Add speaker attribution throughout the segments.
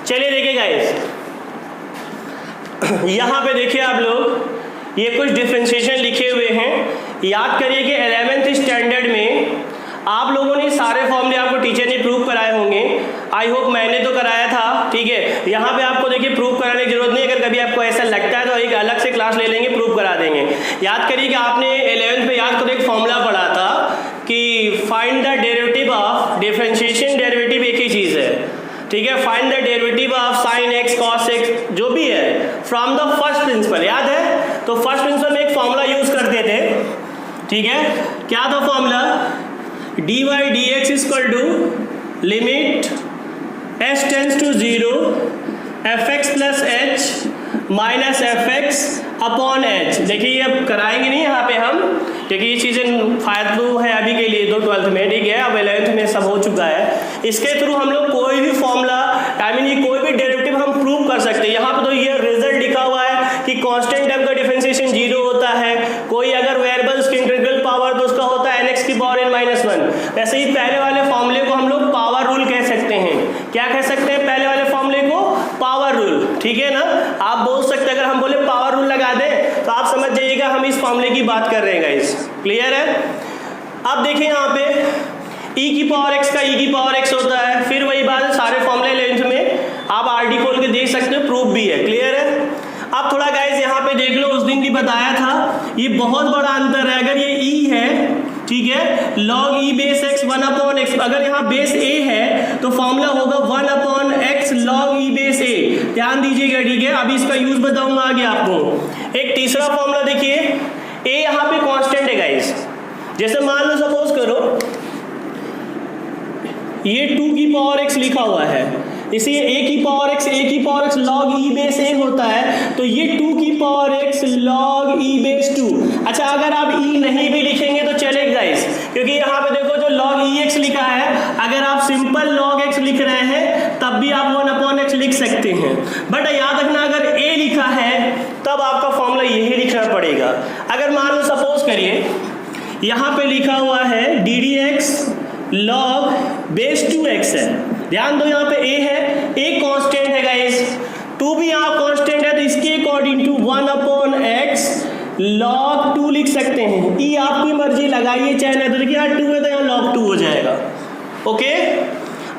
Speaker 1: चलिए देखिए गाइस, यहाँ पे देखिए आप लोग ये कुछ डिफरेंशिएशन लिखे हुए हैं। याद करिए कि 11th स्टैंडर्ड में आप लोगों ने सारे फॉर्मूले आपको टीचर ने प्रूव कराए होंगे। आई होप मैंने तो कराया था, ठीक है। यहाँ पे आपको देखिए प्रूव कराने की जरूरत नहीं है। अगर कभी आपको ऐसा लगता है तो एक अलग से क्लास ले लेंगे, प्रूव करा देंगे। याद करिए कि आपने 11th में याद करो एक फॉर्मूला पढ़ा था कि find the derivative of differentiation, derivative एक ही चीज़ है, ठीक है। Find the derivative of sine x cos x जो भी है फ्रॉम द फर्स्ट प्रिंसिपल, याद है। तो फर्स्ट प्रिंसिपल में एक फॉर्मूला यूज करते थे, ठीक है। क्या था formula? D y d x equal to limit h tends to 0 f x plus h minus f x upon h. देखिए ये अब कराएंगे नहीं यहाँ पे हम, क्योंकि ये चीज़ें फायदेमंद है अभी के लिए, तो 12th में, ठीक है। अब 11th में सब हो चुका है। इसके थ्रू हम लोग कोई भी फॉर्मूला ये कोई भी डेरिवेटिव हम प्रूव कर सकते हैं। यहाँ पे तो ये रिजल्ट लिखा हुआ है कि कांस्टेंट टर्म का डिफरेंशिएशन 0 होता है। कोई अगर वेरिएबल्स की इंटीग्रल पावर तो उसका होता है nx की पावर n-1। वैसे ही पहले वाले फॉर्मूले को हम लोग पावर रूल कह सकते हैं। क्या कह सकते हैं पहले वाले फॉर्मूले को? पावर रूल, ठीक है ना। आप बोल सकते हैं, अगर हम बोले पावर रूल लगा दें तो आप समझ जाइएगा हम इस फॉर्मूले की बात कर रहे हैं गाइस। क्लियर है? अब देखिए यहाँ पे e की पावर x का e की पावर x होता है। फिर वही बात है, सारे फॉर्मूले लेंथ में आप आर डी खोल के देख सकते हो, प्रूफ भी है। क्लियर है? अब थोड़ा गाइस यहाँ पे देख लो, उस दिन भी बताया था, ये बहुत बड़ा अंतर है। अगर ये e है, ठीक है, log e base x 1 upon x, अगर यहाँ बेस a है तो फॉर्मूला होगा 1 upon x log e base a। ध्यान दीजिएगा, ठीक है। अभी इसका यूज बताऊंगा आगे आपको। एक तीसरा फॉर्मूला देखिए, a यहाँ पे कांस्टेंट है गाइस। जैसे मान लो सपोज करो ये 2 की पावर x लिखा हुआ है, इसे a की power x log e base a होता है, तो ये 2 की power x log e base 2। अच्छा, अगर आप e नहीं भी लिखेंगे तो चलेगा गाइस, क्योंकि यहाँ पे देखो जो log e x लिखा है, अगर आप सिंपल log x लिख रहे हैं तब भी आप 1 अपॉन x लिख सकते हैं। बट याद रखना, अगर a लिखा है तब आपका फॉर्मूला यही लिखना पड़ेगा। अगर मान लो सपोज करिए यहाँ पे लिखा हुआ है D D x log base 2x है। ध्यान दो, यहाँ पे a है, a कांस्टेंट है गाइस, 2 भी यहाँ कांस्टेंट है, तो इसके according to 1 upon x log 2 लिख सकते हैं। e आपकी मर्जी लगाइए, चाहे नहीं तो देखिए यहाँ 2 है तो यहाँ log 2 हो जाएगा। ओके,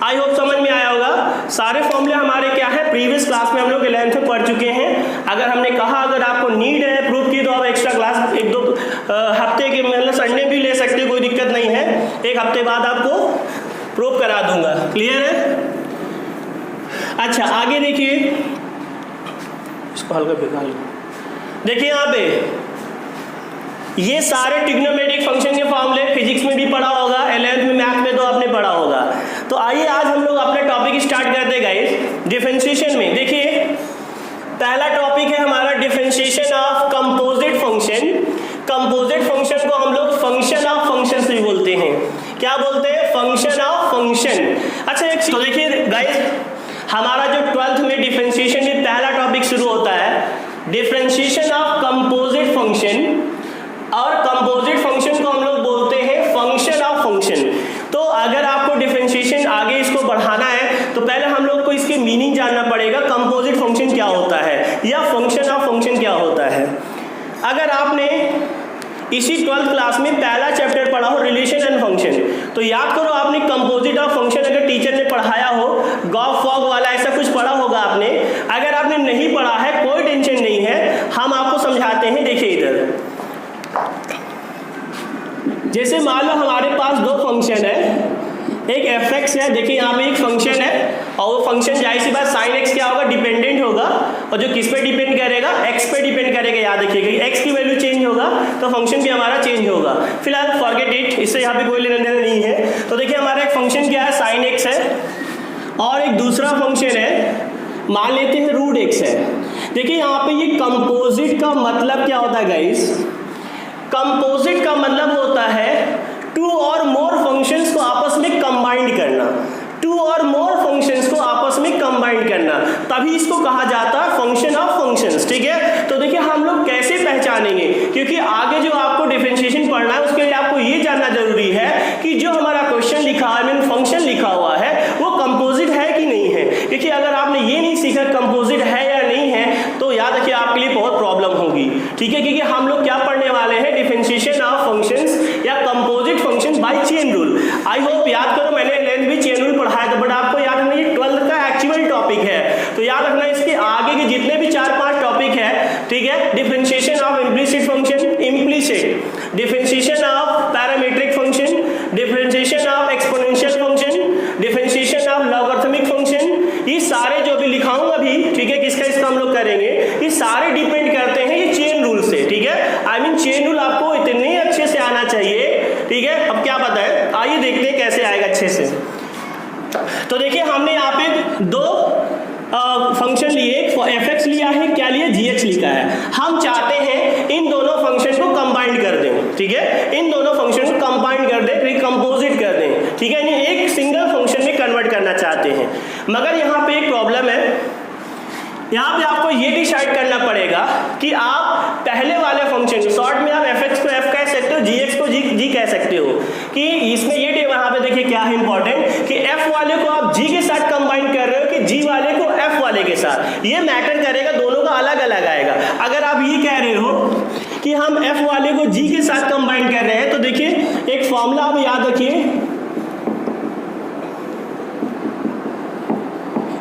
Speaker 1: आई होप समझ में आया होगा। सारे फॉर्मूले हमारे क्या है, प्रीवियस क्लास में हम लोग 11th में पढ़ चुके हैं। अगर हमने कहा अगर आपको नीड है प्रूफ की तो आप एक्स्ट्रा क्लास 1-2 हफ्ते के मतलब संडे भी ले सकते, कोई दिक्कत नहीं है। 1 हफ्ते बाद आपको प्रूफ करा दूंगा। क्लियर है? अच्छा, आगे देखिए, इसको हल्का भिगा लो। देखिए यहाँ पे ये सारे ट्रिग्नोमेट्रिक फंक्शन के फॉर्मूले फिजिक्स में भी पढ़ा होगा, 11th में मैथ में तो आपने पढ़ा होगा। तो आइए आज हम लोग अपना टॉपिक स्टार्ट करते हैं गाइस डिफरेंशिएशन में। देखिए पहला टॉपिक है हमारा differentiation of composite function. Composite function को हम लोग फंक्शन ऑफ फंक्शन भी बोलते हैं। क्या बोलते हैं? Function of function. अच्छा, एक तो देखिए गाइस, हमारा जो 12th में डिफरेंशिएशन में पहला टॉपिक शुरू होता है डिफरेंशिएशन ऑफ कंपोजिट फंक्शन, और कंपोजिट फंक्शन को हम लोग बोलते हैं फंक्शन ऑफ फंक्शन। तो अगर आपको डिफरेंशिएशन आगे इसको बढ़ाना है तो पहले हम लोग को इसके मीनिंग जानना पड़ेगा, कंपोजिट फंक्शन क्या होता है या फंक्शन ऑफ फंक्शन क्या होता है। अगर आपने इसी 12th क्लास में पहला चैप्टर पढ़ा हो रिलेशन एंड फंक्शन, तो याद करो आपने कंपोजिट ऑफ फंक्शन अगर टीचर ने पढ़ाया हो, गॉफ फॉग वाला ऐसा कुछ पढ़ा होगा आपने। अगर आपने नहीं पढ़ा है कोई टेंशन नहीं है, हम आपको समझाते हैं। देखिए इधर, जैसे मान लो हमारे पास 2 फंक्शन है, एक एफ एक्स है, देखिए यहाँ पे एक फंक्शन है, और वो फंक्शन जाहिर सी बात साइन एक्स क्या होगा, डिपेंडेंट होगा, और जो किस पे डिपेंड करेगा, एक्स पे डिपेंड करेगा। याद रखिएगा एक्स की वैल्यू चेंज होगा तो फंक्शन भी हमारा चेंज होगा। फिलहाल फॉरगेट इट, इससे यहाँ पे कोई लेना देना नहीं है। तो देखिए हमारा एक फंक्शन क्या है, साइन एक्स है, और एक दूसरा फंक्शन है, मान लेते हैं रूट एक्स है। देखिए यहाँ पे ये कंपोजिट का मतलब क्या होता है गाइस? कंपोजिट का मतलब होता है 2 और मोर फंक्शंस को आपस में कंबाइंड करना, 2 और मोर फंक्शंस को आपस में कंबाइंड करना, तभी इसको कहा जाता है फंक्शन ऑफ फंक्शंस। ठीक है, तो देखिए हम लोग कैसे पहचानेंगे, क्योंकि आगे जो आपको डिफरेंशिएशन पढ़ना है उसके लिए आपको ये जानना जरूरी है कि जो हमारा क्वेश्चन लिखा है, फंक्शन लिखा हुआ है, वो कंपोजिट है कि नहीं है। क्योंकि अगर आपने ये नहीं है, differentiation of implicit function, implicit differentiation of parametric function, differentiation of exponential function, differentiation of logarithmic function, ये सारे जो भी लिखाऊंगा अभी, ठीक है, किसका इसका हम लोग करेंगे, ये सारे डिपेंड करते हैं ये चेन रूल से, ठीक है। आई मीन चेन रूल आपको इतने अच्छे से आना चाहिए, ठीक है। अब क्या पता है, आइए देखते हैं कैसे आएगा अच्छे से। तो देखिए हमने यहाँ पे दो फंक्शन लिए, fx लिया है, क्या लिया, gx लिखा है। हम चाहते हैं इन दोनों फंक्शन को कंबाइन कर दें, ठीक है, इन दोनों फंक्शन को कंबाइन कर दें, रिकम्पोजिट कर दें, ठीक है, यानी एक सिंगल फंक्शन में कन्वर्ट करना चाहते हैं। मगर यहाँ पे एक प्रॉब्लम है, यहाँ पे आपको ये डिसाइड करना पड़ेगा कि आप पहले वाले फंक्शन, शॉर्ट में आप fx को f कह सकते हो, gx को g कह सकते हो, कि इसमें ये यहाँ पे देखिए क्या है इंपॉर्टेंट, कि f वाले को आप g के साथ कंबाइन कर रहे हो कि g वाले को f वाले के साथ, ये मैटर करेगा, दोनों का अलग अलग आएगा। अगर आप ये कह रहे हो कि हम f वाले को g के साथ कंबाइन कर रहे हैं, तो देखिए एक फॉर्मूला आप याद रखिए,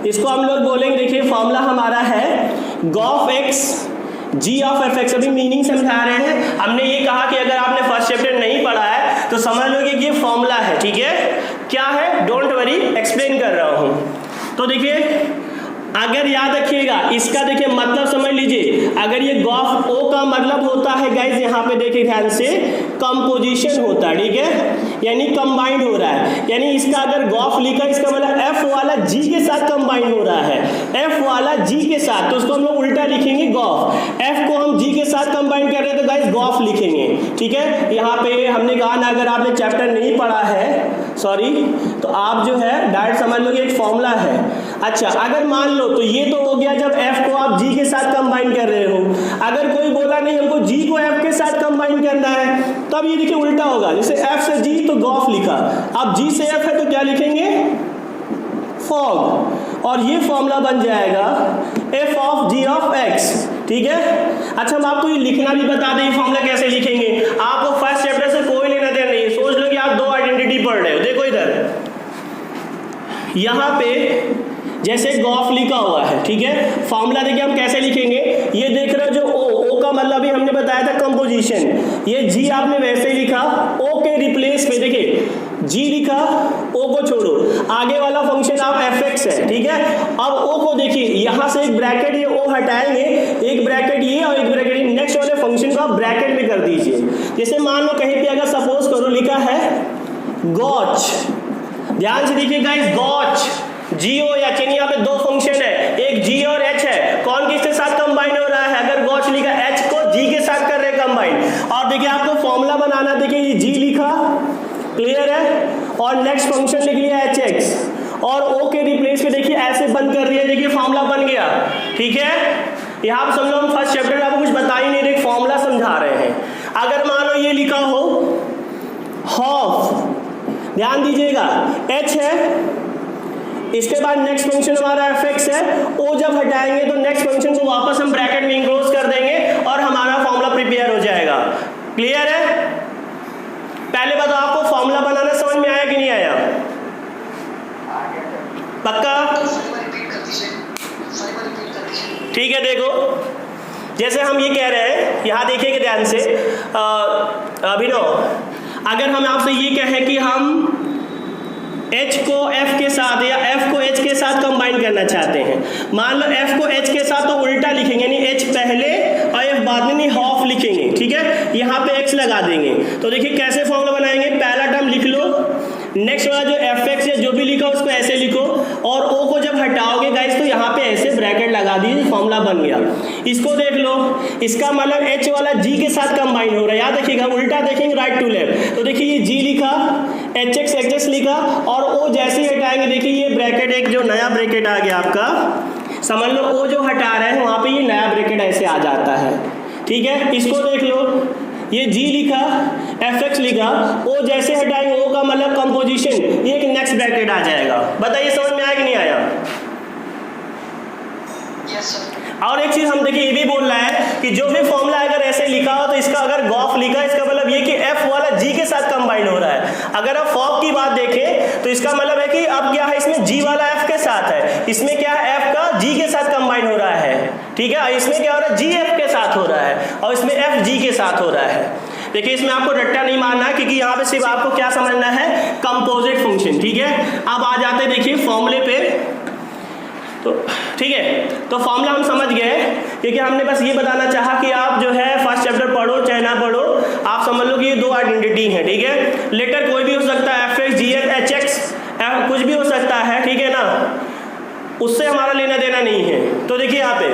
Speaker 1: इसको हम लोग बोलेंगे, देखिए फॉर्मूला हमारा है गॉफ x g of f x. अभी मीनिंग समझा रहे हैं, हमने ये कहा कि अगर आपने फर्स्ट चैप्टर नहीं पढ़ा है तो समझ लो कि ये फॉर्मूला है, ठीक है, क्या है, डोंट वरी, एक्सप्लेन कर रहा हूं। तो देखिए अगर याद रखिएगा, इसका देखिए मतलब समझ लीजिए, अगर ये गॉफ ओ का मतलब होता है गाइस, यहाँ पे देखिए ध्यान से, कंपोजिशन होता है, ठीक है, यानी कंबाइंड हो रहा है, यानी इसका अगर गॉफ लिखा, इसका मतलब एफ वाला जी के साथ कंबाइंड हो रहा है, एफ वाला जी के साथ, तो उसको हम लोग उल्टा लिखेंगे गॉफ, एफ को हम जी के साथ कंबाइंड कर रहे हैं तो गाइस गॉफ लिखेंगे, ठीक है। यहाँ पे हमने कहा ना, अगर आपने चैप्टर नहीं पढ़ा है, सॉरी, तो आप जो है डायरेक्ट समझ लो कि एक फॉर्मूला है। अच्छा, अगर मान लो, तो ये तो हो गया जब f को आप g के साथ कंबाइन कर रहे हो। अगर कोई बोला नहीं हमको g को f के साथ कंबाइन करना है, तब ये देखिए उल्टा होगा, जैसे f से g तो गॉफ लिखा, अब g से f है तो क्या लिखेंगे, फॉग, और ये फॉर्मूला बन जाएगा f of g of x, ठीक है। अच्छा, हम आपको ये लिखना भी बता दें, ये फॉर्मूला कैसे लिखेंगे, आपको फर्स्ट चैप्टर से कोई लेना देना नहीं, सोच लो कि आप दो आइडेंटिटी पढ़ रहे हो। देखो इधर यहाँ पे जैसे गॉफ लिखा हुआ है, ठीक है, फॉर्मूला देखिए हम कैसे लिखेंगे, ये देख रहे हो जो ओ का मतलब भी हमने बताया था कंपोजिशन, ये जी आपने वैसे ही लिखा, ओ के रिप्लेस पे देखिए जी लिखा, ओ को छोड़ो, आगे वाला फंक्शन आप एफ एक्स है, ठीक है। अब ओ को देखिए, यहाँ से एक ब्रैकेट ये ओ हटाएंगे, एक ब्रैकेट ये और एक ब्रैकेट ये, नेक्स्ट वाले फंक्शन को आप ब्रैकेट में कर दीजिए। जैसे मान लो कहीं पे अगर सपोज करो लिखा है गॉच, ध्यान से देखिए गाइस, गॉच जी ओ एच, यानी यहाँ पे दो फंक्शन है, एक जी और एच है, कौन किसके साथ कंबाइन हो रहा है, अगर गॉच लिखा, एच को जी के साथ कर रहे हैं कंबाइन, और देखिए आपको फॉर्मूला बनाना, देखिए ये जी लिखा, क्लियर है, और नेक्स्ट फंक्शन लिख लिया एच एक्स, और ओ के रिप्लेस पे देखिए ऐसे बंद कर दिया, देखिए फॉर्मूला बन गया, ठीक है। यहाँ पे समझो हम फर्स्ट चैप्टर में आपको कुछ बता ही नहीं रहे, फॉर्मूला समझा रहे हैं। अगर मान लो ये लिखा हो हाफ, ध्यान दीजिएगा, एच है, इसके बाद नेक्स्ट फंक्शन हमारा एफ एक्स है, ओ जब हटाएंगे तो नेक्स्ट फंक्शन को वापस हम ब्रैकेट में इंक्लोज कर देंगे और हमारा फॉर्मूला प्रिपेयर हो जाएगा। क्लियर है? पहले बताओ आपको फॉर्मूला बनाना समझ में आया कि नहीं आया? पक्का? ठीक है, देखो जैसे हम ये कह रहे हैं, यहाँ देखिएगा ध्यान से, अभिनव, अगर हम आपसे ये कहें कि हम h को f के साथ या f को h के साथ कंबाइन करना चाहते हैं, मान लो f को h के साथ, तो उल्टा लिखेंगे, यानी h पहले और f बाद में, नहीं हाफ लिखेंगे, ठीक है। यहाँ पे x लगा देंगे, तो देखिए कैसे फॉर्मूला बनाएंगे, पहला टर्म लिख लो, नेक्स्ट वाला जो एफ एक्स है जो भी लिखा उसको ऐसे लिखो, और ओ को जब हटाओगे गाइस तो यहाँ पे ऐसे ब्रैकेट लगा दीजिए, फॉर्मूला बन गया। इसको देख लो, इसका मतलब एच वाला जी के साथ कंबाइन हो रहा है, याद रखिएगा, उल्टा देखेंगे राइट टू लेफ्ट, तो देखिए ये जी लिखा, एच एक्स एच एक्स लिखा, और ओ जैसे ही हटाएंगे देखिए ये ब्रैकेट, एक जो नया ब्रैकेट आ गया आपका, समझ लो ओ जो हटा रहे हैं वहाँ पे ये नया ब्रैकेट ऐसे आ जाता है, ठीक है। इसको देख लो, ये जी लिखा, एफ एक्स लिखा, ओ जैसे हटाएंगे ओ का मतलब कंपोजिशन, ये एक नेक्स्ट ब्रैकेट आ जाएगा। बताइए समझ में आया कि नहीं आया?
Speaker 2: Yes, sir.
Speaker 1: और एक चीज हम देखिए ये भी बोल रहा है कि जो भी फॉर्मूला अगर ऐसे लिखा हो तो इसका अगर गॉफ लिखा है, इसका मतलब ये कि एफ वाला जी के साथ कंबाइन हो रहा है। अगर आप फॉग की बात देखें तो इसका मतलब है कि अब क्या है, इसमें जी वाला एफ के साथ है, इसमें क्या है एफ का जी के साथ कंबाइन हो रहा है, ठीक है। इसमें क्या हो रहा है, जी एफ के साथ हो रहा है और इसमें एफ जी के साथ हो रहा है। देखिए इसमें आपको रट्टा नहीं मारना है क्योंकि यहाँ पे सिर्फ आपको क्या समझना है, कंपोजिट फंक्शन, ठीक है। अब आ जाते हैं देखिए फॉर्मूले पे, तो ठीक है, तो फॉर्मूला हम समझ गए क्योंकि हमने बस ये बताना चाहा कि आप जो है फर्स्ट चैप्टर पढ़ो चाहे ना पढ़ो, आप समझ लो कि ये दो आइडेंटिटी हैं, ठीक है। लेटर कोई भी हो सकता है, एफ एक्स जी एच एक्स कुछ भी हो सकता है, ठीक है ना, उससे हमारा लेना देना नहीं है। तो देखिए यहाँ पे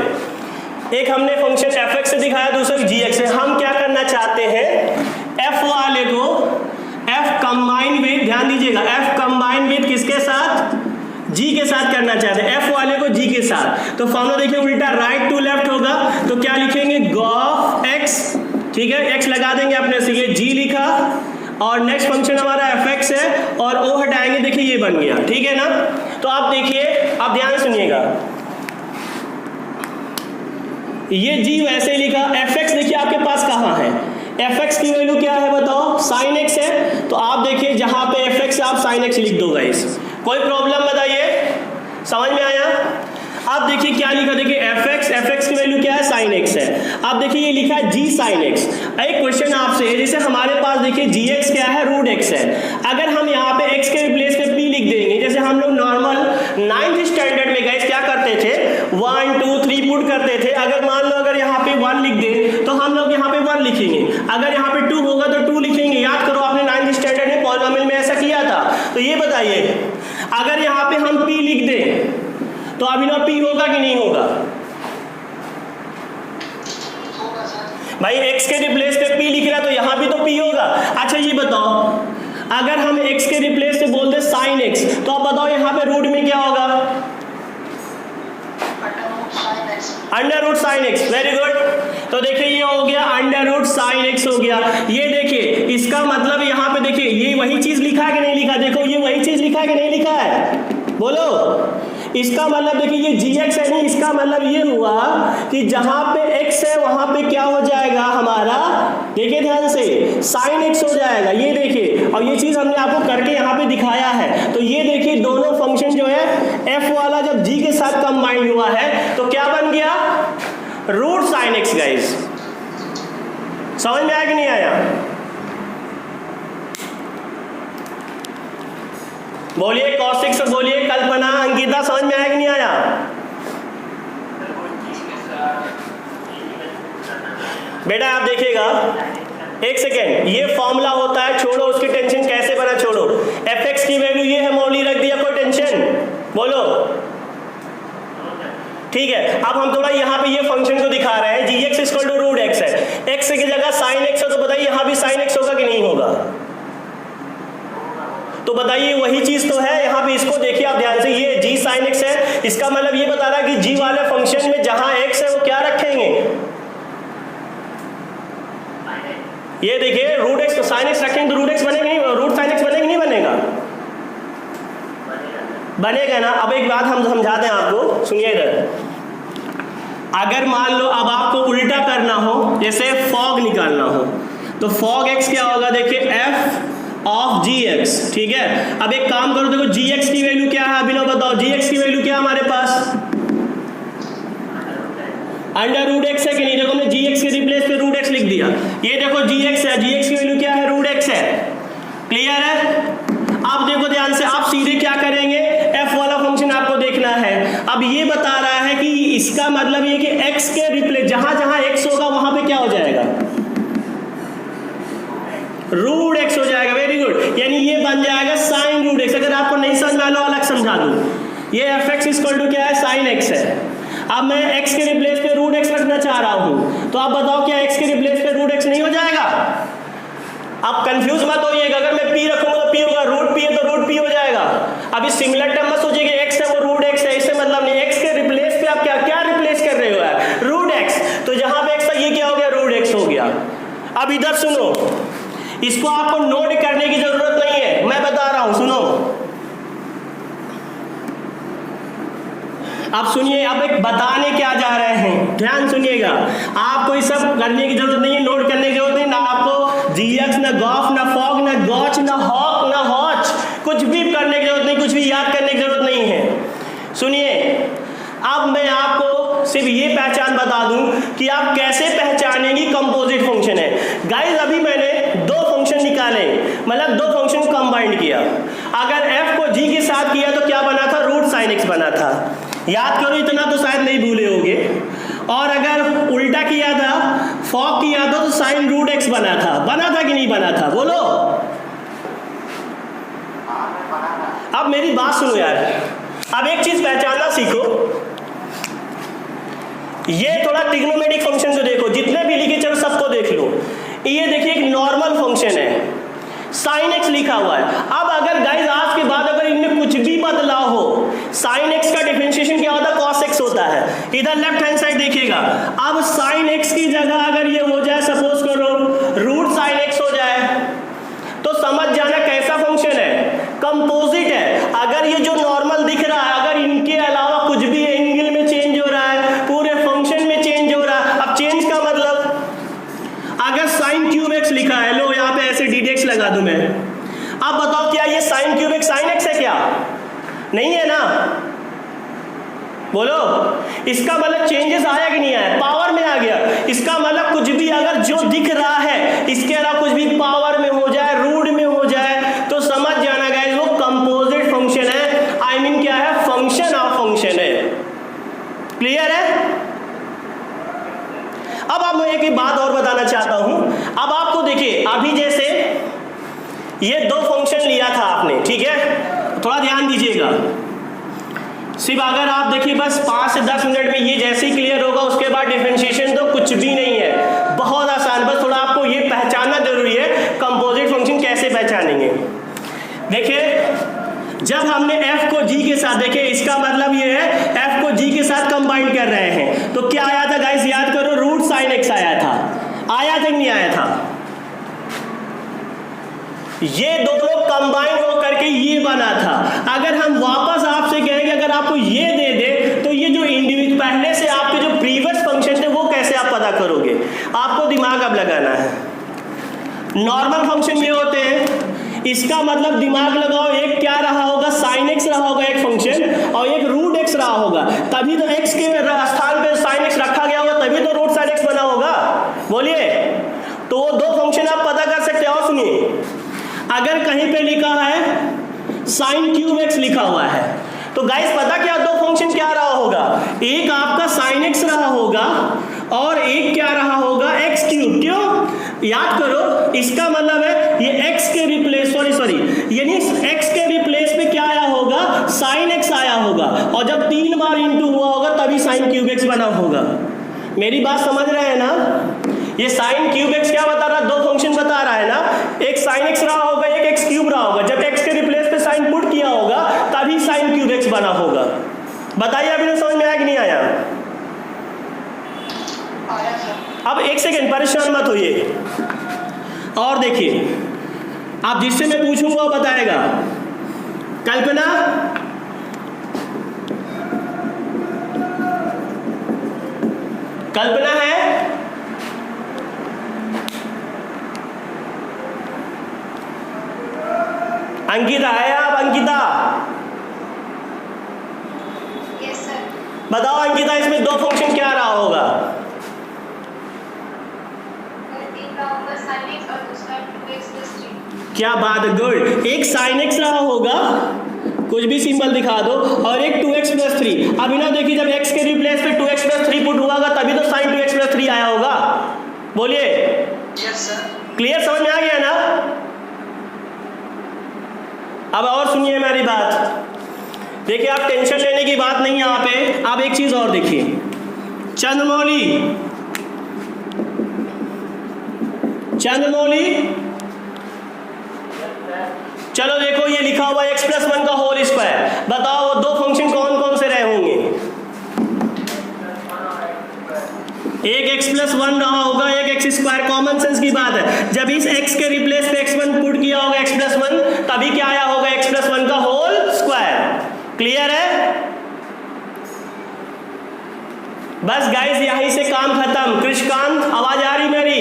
Speaker 1: एक हमने फंक्शन एफ एक्स से दिखाया, दूसरा जी एक्स से। हम क्या करना चाहते हैं, एफ वाले को एफ कंबाइन विद, ध्यान दीजिएगा, एफ कंबाइन विद किसके साथ, जी के साथ करना चाहते हैं, एफ वाले को जी के साथ। तो फॉर्मूला देखिए उल्टा राइट टू लेफ्ट होगा, तो क्या लिखेंगे, गॉफ एक्स, ठीक है, एक्स लगा देंगे अपने से, ये जी लिखा और नेक्स्ट फंक्शन हमारा एफ एक्स है और ओ हटाएंगे, देखिए ये बन गया, ठीक है ना। तो आप देखिए, आप ध्यान सुनिएगा, ये जी वैसे लिखा, एफ एक्स देखिए आपके पास कहाँ है, एफ एक्स की वैल्यू क्या है बताओ, साइन एक्स है। तो आप देखिए जहां पे एफ एक्स आप साइन एक्स लिख दो गाइस, कोई प्रॉब्लम बताइए, समझ में आया। आप देखिए क्या लिखा, देखिए एफ एक्स की वैल्यू क्या है, साइन एक्स है। आप देखिए ये लिखा है जी साइन एक्स। एक क्वेश्चन आपसे है, जैसे हमारे पास देखिए जी एक्स क्या है, रूट एक्स है। अगर हम यहाँ पे एक्स के रिप्लेस पे पी लिख देंगे, जैसे हम लोग नॉर्मल 9th स्टैंडर्ड में गाइस क्या करते थे, 1 2 3 पुट करते थे। अगर मान लो अगर यहाँ पे 1 लिख दे तो हम लोग यहाँ पे 1 लिखेंगे, अगर यहाँ पे 2 होगा तो 2 लिखेंगे। याद करो आपने 9th स्टैंडर्ड में पॉलिनोमियल में ऐसा किया था। तो ये बताइए अगर यहाँ पे हम पी लिख दें तो अभिनव पी होगा कि नहीं होगा, भाई एक्स के रिप्लेस पे पी लिख रहा है तो यहां भी तो पी होगा। अच्छा ये बताओ अगर हम एक्स के रिप्लेस से बोल दे साइन एक्स, तो आप बताओ यहां पे रूट में क्या होगा, under root sine x. Very good. तो देखिए ये हो गया अंडर रूट साइन एक्स हो गया। ये देखिए इसका मतलब यहाँ पे देखिए ये वही चीज लिखा है कि नहीं लिखा, देखो ये वही चीज लिखा है कि नहीं लिखा है, बोलो। इसका मतलब देखिए ये जी एक्स है नहीं, इसका मतलब ये हुआ कि जहां पे x है वहां पे क्या हो जाएगा हमारा, देखिए ध्यान से, साइन x हो जाएगा। ये देखिए, और ये चीज हमने आपको करके यहाँ पे दिखाया है। तो ये देखिए दोनों फंक्शन जो है f वाला जब g के साथ कंबाइन हुआ है तो क्या बन गया, रूट साइन x गाइस। समझ में आया कि नहीं आया, बोलिए कौशिक से, बोलिए कल्पना, अंकिता, समझ में आया कि नहीं आया। बेटा आप देखिएगा एक सेकेंड, ये फॉर्मूला होता है, छोड़ो उसकी टेंशन, कैसे बना छोड़ो। एफ एक्स की वैल्यू ये है, मौली रख दिया, कोई टेंशन, बोलो ठीक है। अब हम थोड़ा यहाँ पे ये फंक्शन को दिखा रहे हैं, g x equal to root x है, एक्स की जगह साइन एक्स है, तो बताइए यहाँ भी साइन एक्स होगा कि नहीं होगा, तो बताइए वही चीज तो है। यहाँ पे इसको देखिए आप ध्यान से, ये जी साइन एक्स है, इसका मतलब ये बता रहा है कि जी वाले फंक्शन में जहां एक्स है वो क्या रखेंगे, ये देखिए रूट एक्स, तो साइन एक्स रखेंगे तो रूट एक्स बनेगा नहीं, रूट साइन एक्स बनेगा नहीं बनेगा, बनेगा ना। अब एक बात हम समझाते हैं आपको, सुनिए इधर। अगर मान लो अब आपको उल्टा करना हो, जैसे फॉग निकालना हो, तो फॉग एक्स क्या होगा, देखिए एफ ऑफ जी एक्स, ठीक है। अब एक काम करो, देखो जी एक्स की वैल्यू क्या है, अभिनव बताओ जी एक्स की वैल्यू क्या है हमारे पास, अंडर रूट एक्स है कि नहीं, देखो हमने जी एक्स के रिप्लेस पे रूट एक्स लिख दिया। ये देखो जी एक्स है, जी एक्स की वैल्यू क्या है, रूट एक्स है, क्लियर है। अब देखो ध्यान से, आप सीधे क्या करेंगे, एफ वाला फंक्शन आपको देखना है। अब ये बता रहा है कि इसका मतलब ये कि एक्स के रिप्लेस जहां जहां एक्स होगा वहां पे क्या हो जाएगा, रूट एक्स हो जाएगा। वेरी गुड, यानी ये बन जाएगा साइन रूट एक्स। अगर आपको नहीं समझ में आ लो अलग समझा दूं, ये एफ एक्स इक्वल टू क्या है, साइन एक्स है। अब मैं एक्स के रिप्लेस पे रूट एक्स रखना चाह रहा हूं, तो आप बताओ क्या एक्स के रिप्लेस पे रूट एक्स नहीं हो जाएगा। आप कंफ्यूज मत होइएगा, अगर मैं पी रखूंगा तो पी होगा, रूट पी है तो रूट पी हो जाएगा। अभी सिंगलर टर्म मत सोचिए कि एक्स है वो रूट एक्स है, इससे मतलब नहीं। एक्स के रिप्लेस पे आप क्या क्या रिप्लेस कर रहे हो यार, रूट एक्स, तो जहां पे एक्स था ये क्या हो गया, रूट एक्स हो गया। अब इधर सुनो, इसको आपको नोट करने की जरूरत नहीं है, मैं बता रहा हूं, सुनो। अब सुनिए, अब एक बताने क्या जा रहे हैं, ध्यान सुनिएगा। आपको ये सब करने की जरूरत नहीं है, नोट करने की जरूरत नहीं, ना आपको जीएक्स, ना गॉफ, ना फॉग, ना गॉच, ना हॉक, ना हॉच, कुछ भी करने की जरूरत नहीं, कुछ भी याद करने की जरूरत नहीं है। सुनिए, अब मैं आपको सिर्फ ये पहचान बता दूं कि आप कैसे पहचानेंगी कंपोजिट फंक्शन है। गाइस अभी मैंने दो फंक्शन निकाले, मतलब दो फंक्शन कंबाइंड किया। अगर f को g के साथ किया तो क्या बना था, रूट साइन x बना था। याद करो, इतना तो शायद नहीं भूले होगे। और अगर उल्टा किया था, फॉग किया था, तो साइन रूट x बना था कि नहीं बना था, बोलो। अब मेरी बात सुनो यार, अब एक चीज पहचानना सीखो। ये थोड़ा ट्रिग्नोमेट्रिक फंक्शन को देखो, जितने भी लिखे चलो सबको देख लो। ये देखिए एक नॉर्मल फंक्शन है, साइन एक्स लिखा हुआ है। अब अगर गाइस आज के बाद अगर इनमें कुछ भी बदलाव हो, साइन एक्स का डिफरेंशिएशन क्या होता है, कॉस एक्स होता है। इधर लेफ्ट हैंड साइड देखिएगा, अब साइन एक्स की जगह अगर ये हो जाए, सपोज करो रूट साइन एक्स हो जाए, तो समझ जाना कैसा फंक्शन है, कंपोजिट है। अगर ये जो नॉर्मल दिख रहा है, अगर इनके अलावा कुछ भी एंगल में चेंज हो रहा है, पूरे फंक्शन में चेंज हो रहा है। अब चेंज का मतलब, अगर साइन क्यूब एक्स लिखा है, लो यहाँ पे ऐसे ddx लगा दूं मैं। अब बताओ क्या ये sine cube x sine x है क्या, नहीं है ना, बोलो। इसका मतलब चेंजेस आया कि नहीं आया, पावर में आ गया। इसका मतलब कुछ भी अगर जो दिख रहा है इसके अलावा कुछ भी पावर में हो जाए, रूट में हो जाए, तो समझ जाना गाइस वो कंपोजिट फंक्शन है। आई मीन क्या है, फंक्शन ऑफ फंक्शन है। क्लियर है? अब मैं एक बात और बताना चाहता हूं। अब आपको देखिए, अभी जैसे ये दो फंक्शन लिया था आपने, ठीक है, थोड़ा ध्यान दीजिएगा। सिर्फ अगर आप देखिए बस 5 से 10 मिनट में ये जैसे ही क्लियर होगा, उसके बाद डिफरेंशिएशन तो कुछ भी नहीं है, बहुत आसान। बस थोड़ा आपको ये पहचानना जरूरी है कंपोजिट फंक्शन कैसे पहचानेंगे। देखिए, जब हमने f को g के साथ, देखिए इसका मतलब ये है f को g के साथ कंबाइन कर रहे हैं, तो क्या आया था गाइस, याद करो, रूट साइन x आया था कि नहीं आया था। ये दोनों कंबाइन होकर के ये बना था। अगर हम वापस आपसे कहें कि अगर आपको ये दे दे, तो ये जो इंडिविजुअल पहले से आपके जो प्रीवियस फंक्शन थे वो कैसे आप पता करोगे, आपको दिमाग अब लगाना है। नॉर्मल फंक्शन ये होते हैं, इसका मतलब दिमाग लगाओ, एक क्या रहा होगा, साइन एक्स रहा होगा एक फंक्शन, और एक रूट एक्स रहा होगा। तभी तो एक्स के स्थान पे साइन एक्स रखा गया होगा, तभी तो रूट साइन एक्स बना होगा, बोलिए। तो वो दो फंक्शन आप पता कर सकते हो। सुनिए, अगर कहीं पे लिखा है साइन क्यूब एक्स लिखा हुआ है, तो गाइस पता क्या दो फंक्शन क्या रहा होगा, एक आपका साइन एक्स रहा होगा और एक क्या रहा होगा, एक्स क्यूब। क्यों, याद करो, इसका मतलब है ये एक्स के रिप्लेस यानी एक्स के रिप्लेस पे क्या आया होगा, साइन एक्स आया होगा, और जब 3 बार इंटू हुआ होगा तभी साइन क्यूब एक्स बना होगा। मेरी बात समझ रहे हैं ना? ये साइन क्यूब एक्स क्या बता रहा है, दो फंक्शन बता रहा है ना, एक साइन एक्स रहा होगा, एक एक्स क्यूब रहा होगा। जब एक्स के रिप्लेस पे साइन पुट किया होगा तभी साइन क्यूब एक्स बना होगा। बताइए अभी तो समझ में आया कि नहीं आया? अब एक सेकेंड, परेशान मत होइए और देखिए, आप जिससे मैं पूछूंगा वो बताएगा। कल्पना, कल्पना है? अंकिता है आप? Ankita,
Speaker 2: yes sir.
Speaker 1: बताओ अंकिता, इसमें दो फंक्शन क्या रहा होगा? क्या बात है, गुड। एक साइन एक्स रहा होगा, कुछ भी सिंबल दिखा दो, और एक 2x + 3। अभी ना देखिए, जब x के रिप्लेस पे 2x + 3 पुट हुआ तभी तो साइन 2x + 3 आया होगा, बोलिए।
Speaker 2: Yes sir.
Speaker 1: क्लियर, समझ में आ गया ना? अब और सुनिए मेरी बात। देखिए, आप टेंशन लेने की बात नहीं है यहाँ पे। आप एक चीज और देखिए, चंद्रमौली, चलो देखो, ये लिखा हुआ x + 1 का होल स्क्वायर। बताओ वो दो फंक्शन कौन कौन से रहे होंगे? एक x + 1 रहा होगा, एक x²। कॉमन सेंस की बात है, जब इस x के रिप्लेस पे x1 पुट किया होगा, x + 1, तभी क्या आया होगा, x + 1 का होल स्क्वायर। क्लियर है? बस गाइस यहीं से काम खत्म। कृष्णकांत आवाज आ रही मेरी?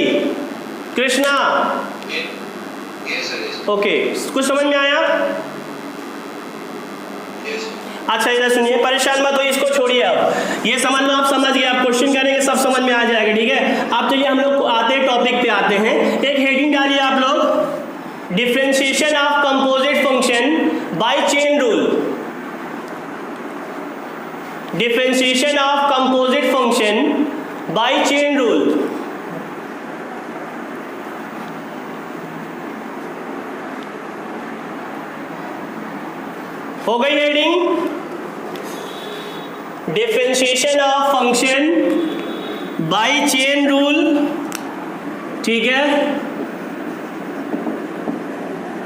Speaker 1: कृष्णा ओके, कुछ समझ में आया? अच्छा इधर सुनिए, परेशान मत होइए, इसको छोड़िए। अब ये समझ लो, आप समझ गए, आप क्वेश्चन करेंगे सब समझ में आ जाएगा, ठीक है। अब चलिए हम लोग आते हैं टॉपिक पे आते हैं। एक हेडिंग डालिए आप लोग, differentiation of composite function by chain rule. Differentiation of composite function by chain rule. हो गई heading, differentiation of function by chain rule, ठीक है।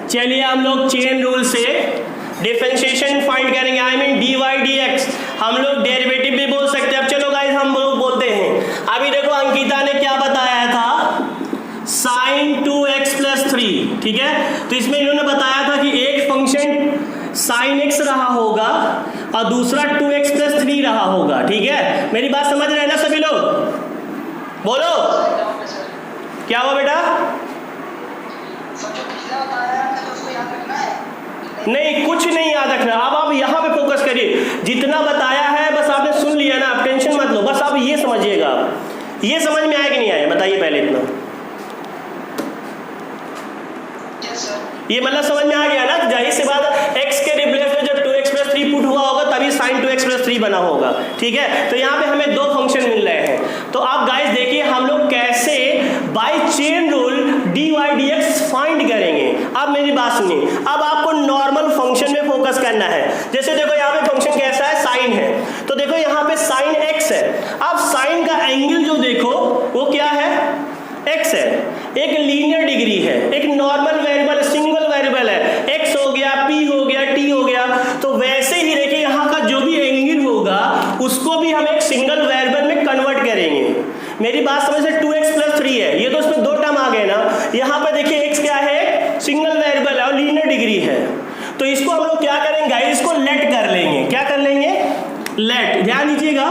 Speaker 1: चलिए हम लोग चेन रूल से डिफरेंशिएशन फाइंड करेंगे, I mean d y d x. हम लोग डेरिवेटिव भी बोल सकते हैं। अब चलो गाइस हम लोग बोलते हैं। अभी देखो अंकिता ने क्या बताया था, sin 2x + 3, ठीक है। तो इसमें इन्होंने बताया था कि एक फंक्शन sin x रहा होगा और दूसरा 2x + 3 रहा होगा, ठीक है। मेरी बात समझ रहे हैं ना सभी लोग? बोलो क्या हुआ बेटा? नहीं, कुछ नहीं याद रखना। अब आप यहाँ पे फोकस करिए, जितना बताया है बस आपने सुन लिया ना, आप टेंशन मत लो, बस आप ये समझिएगा। ये समझ में आया कि नहीं आया बताइए पहले इतना। ये मतलब समझ में आ गया ना? तो जाहिर सी बात x के रिप्लेस में जब 2x + 3 पुट हुआ होगा तभी sin 2x + 3 बना होगा, ठीक है। तो यहाँ पे हमें दो फंक्शन मिल रहे हैं। तो आप गाइस देखिए हम लोग कैसे by chain rule dy dx find करेंगे। अब मेरी बात सुनिए, अब आपको नॉर्मल फंक्शन में फोकस करना है। जैसे देखो यहाँ पे फंक्शन कैसा है, साइन है, तो देखो यहाँ पे sin x है। अब साइन का एंगल जो देखो वो क्या है, x है। एक लीनियर डिग्री है, एक नॉर्मल वेरिएबल, सिंगल वेरिएबल है, x हो गया, p हो गया, t हो गया। तो वैसे ही देखिए यहाँ का जो भी एंगल होगा उसको भी हम एक सिंगल वेरिएबल में कन्वर्ट करेंगे। मेरी बात समझ से 2x + 3 है, ये तो इसमें दो टर्म आ गए ना। यहाँ पे देखिए x क्या है, सिंगल वेरिएबल है और लीनियर डिग्री है। तो इसको हम लोग क्या करेंगे गाइस, इसको लेट कर लेंगे। क्या कर लेंगे? लेट। ध्यान दीजिएगा,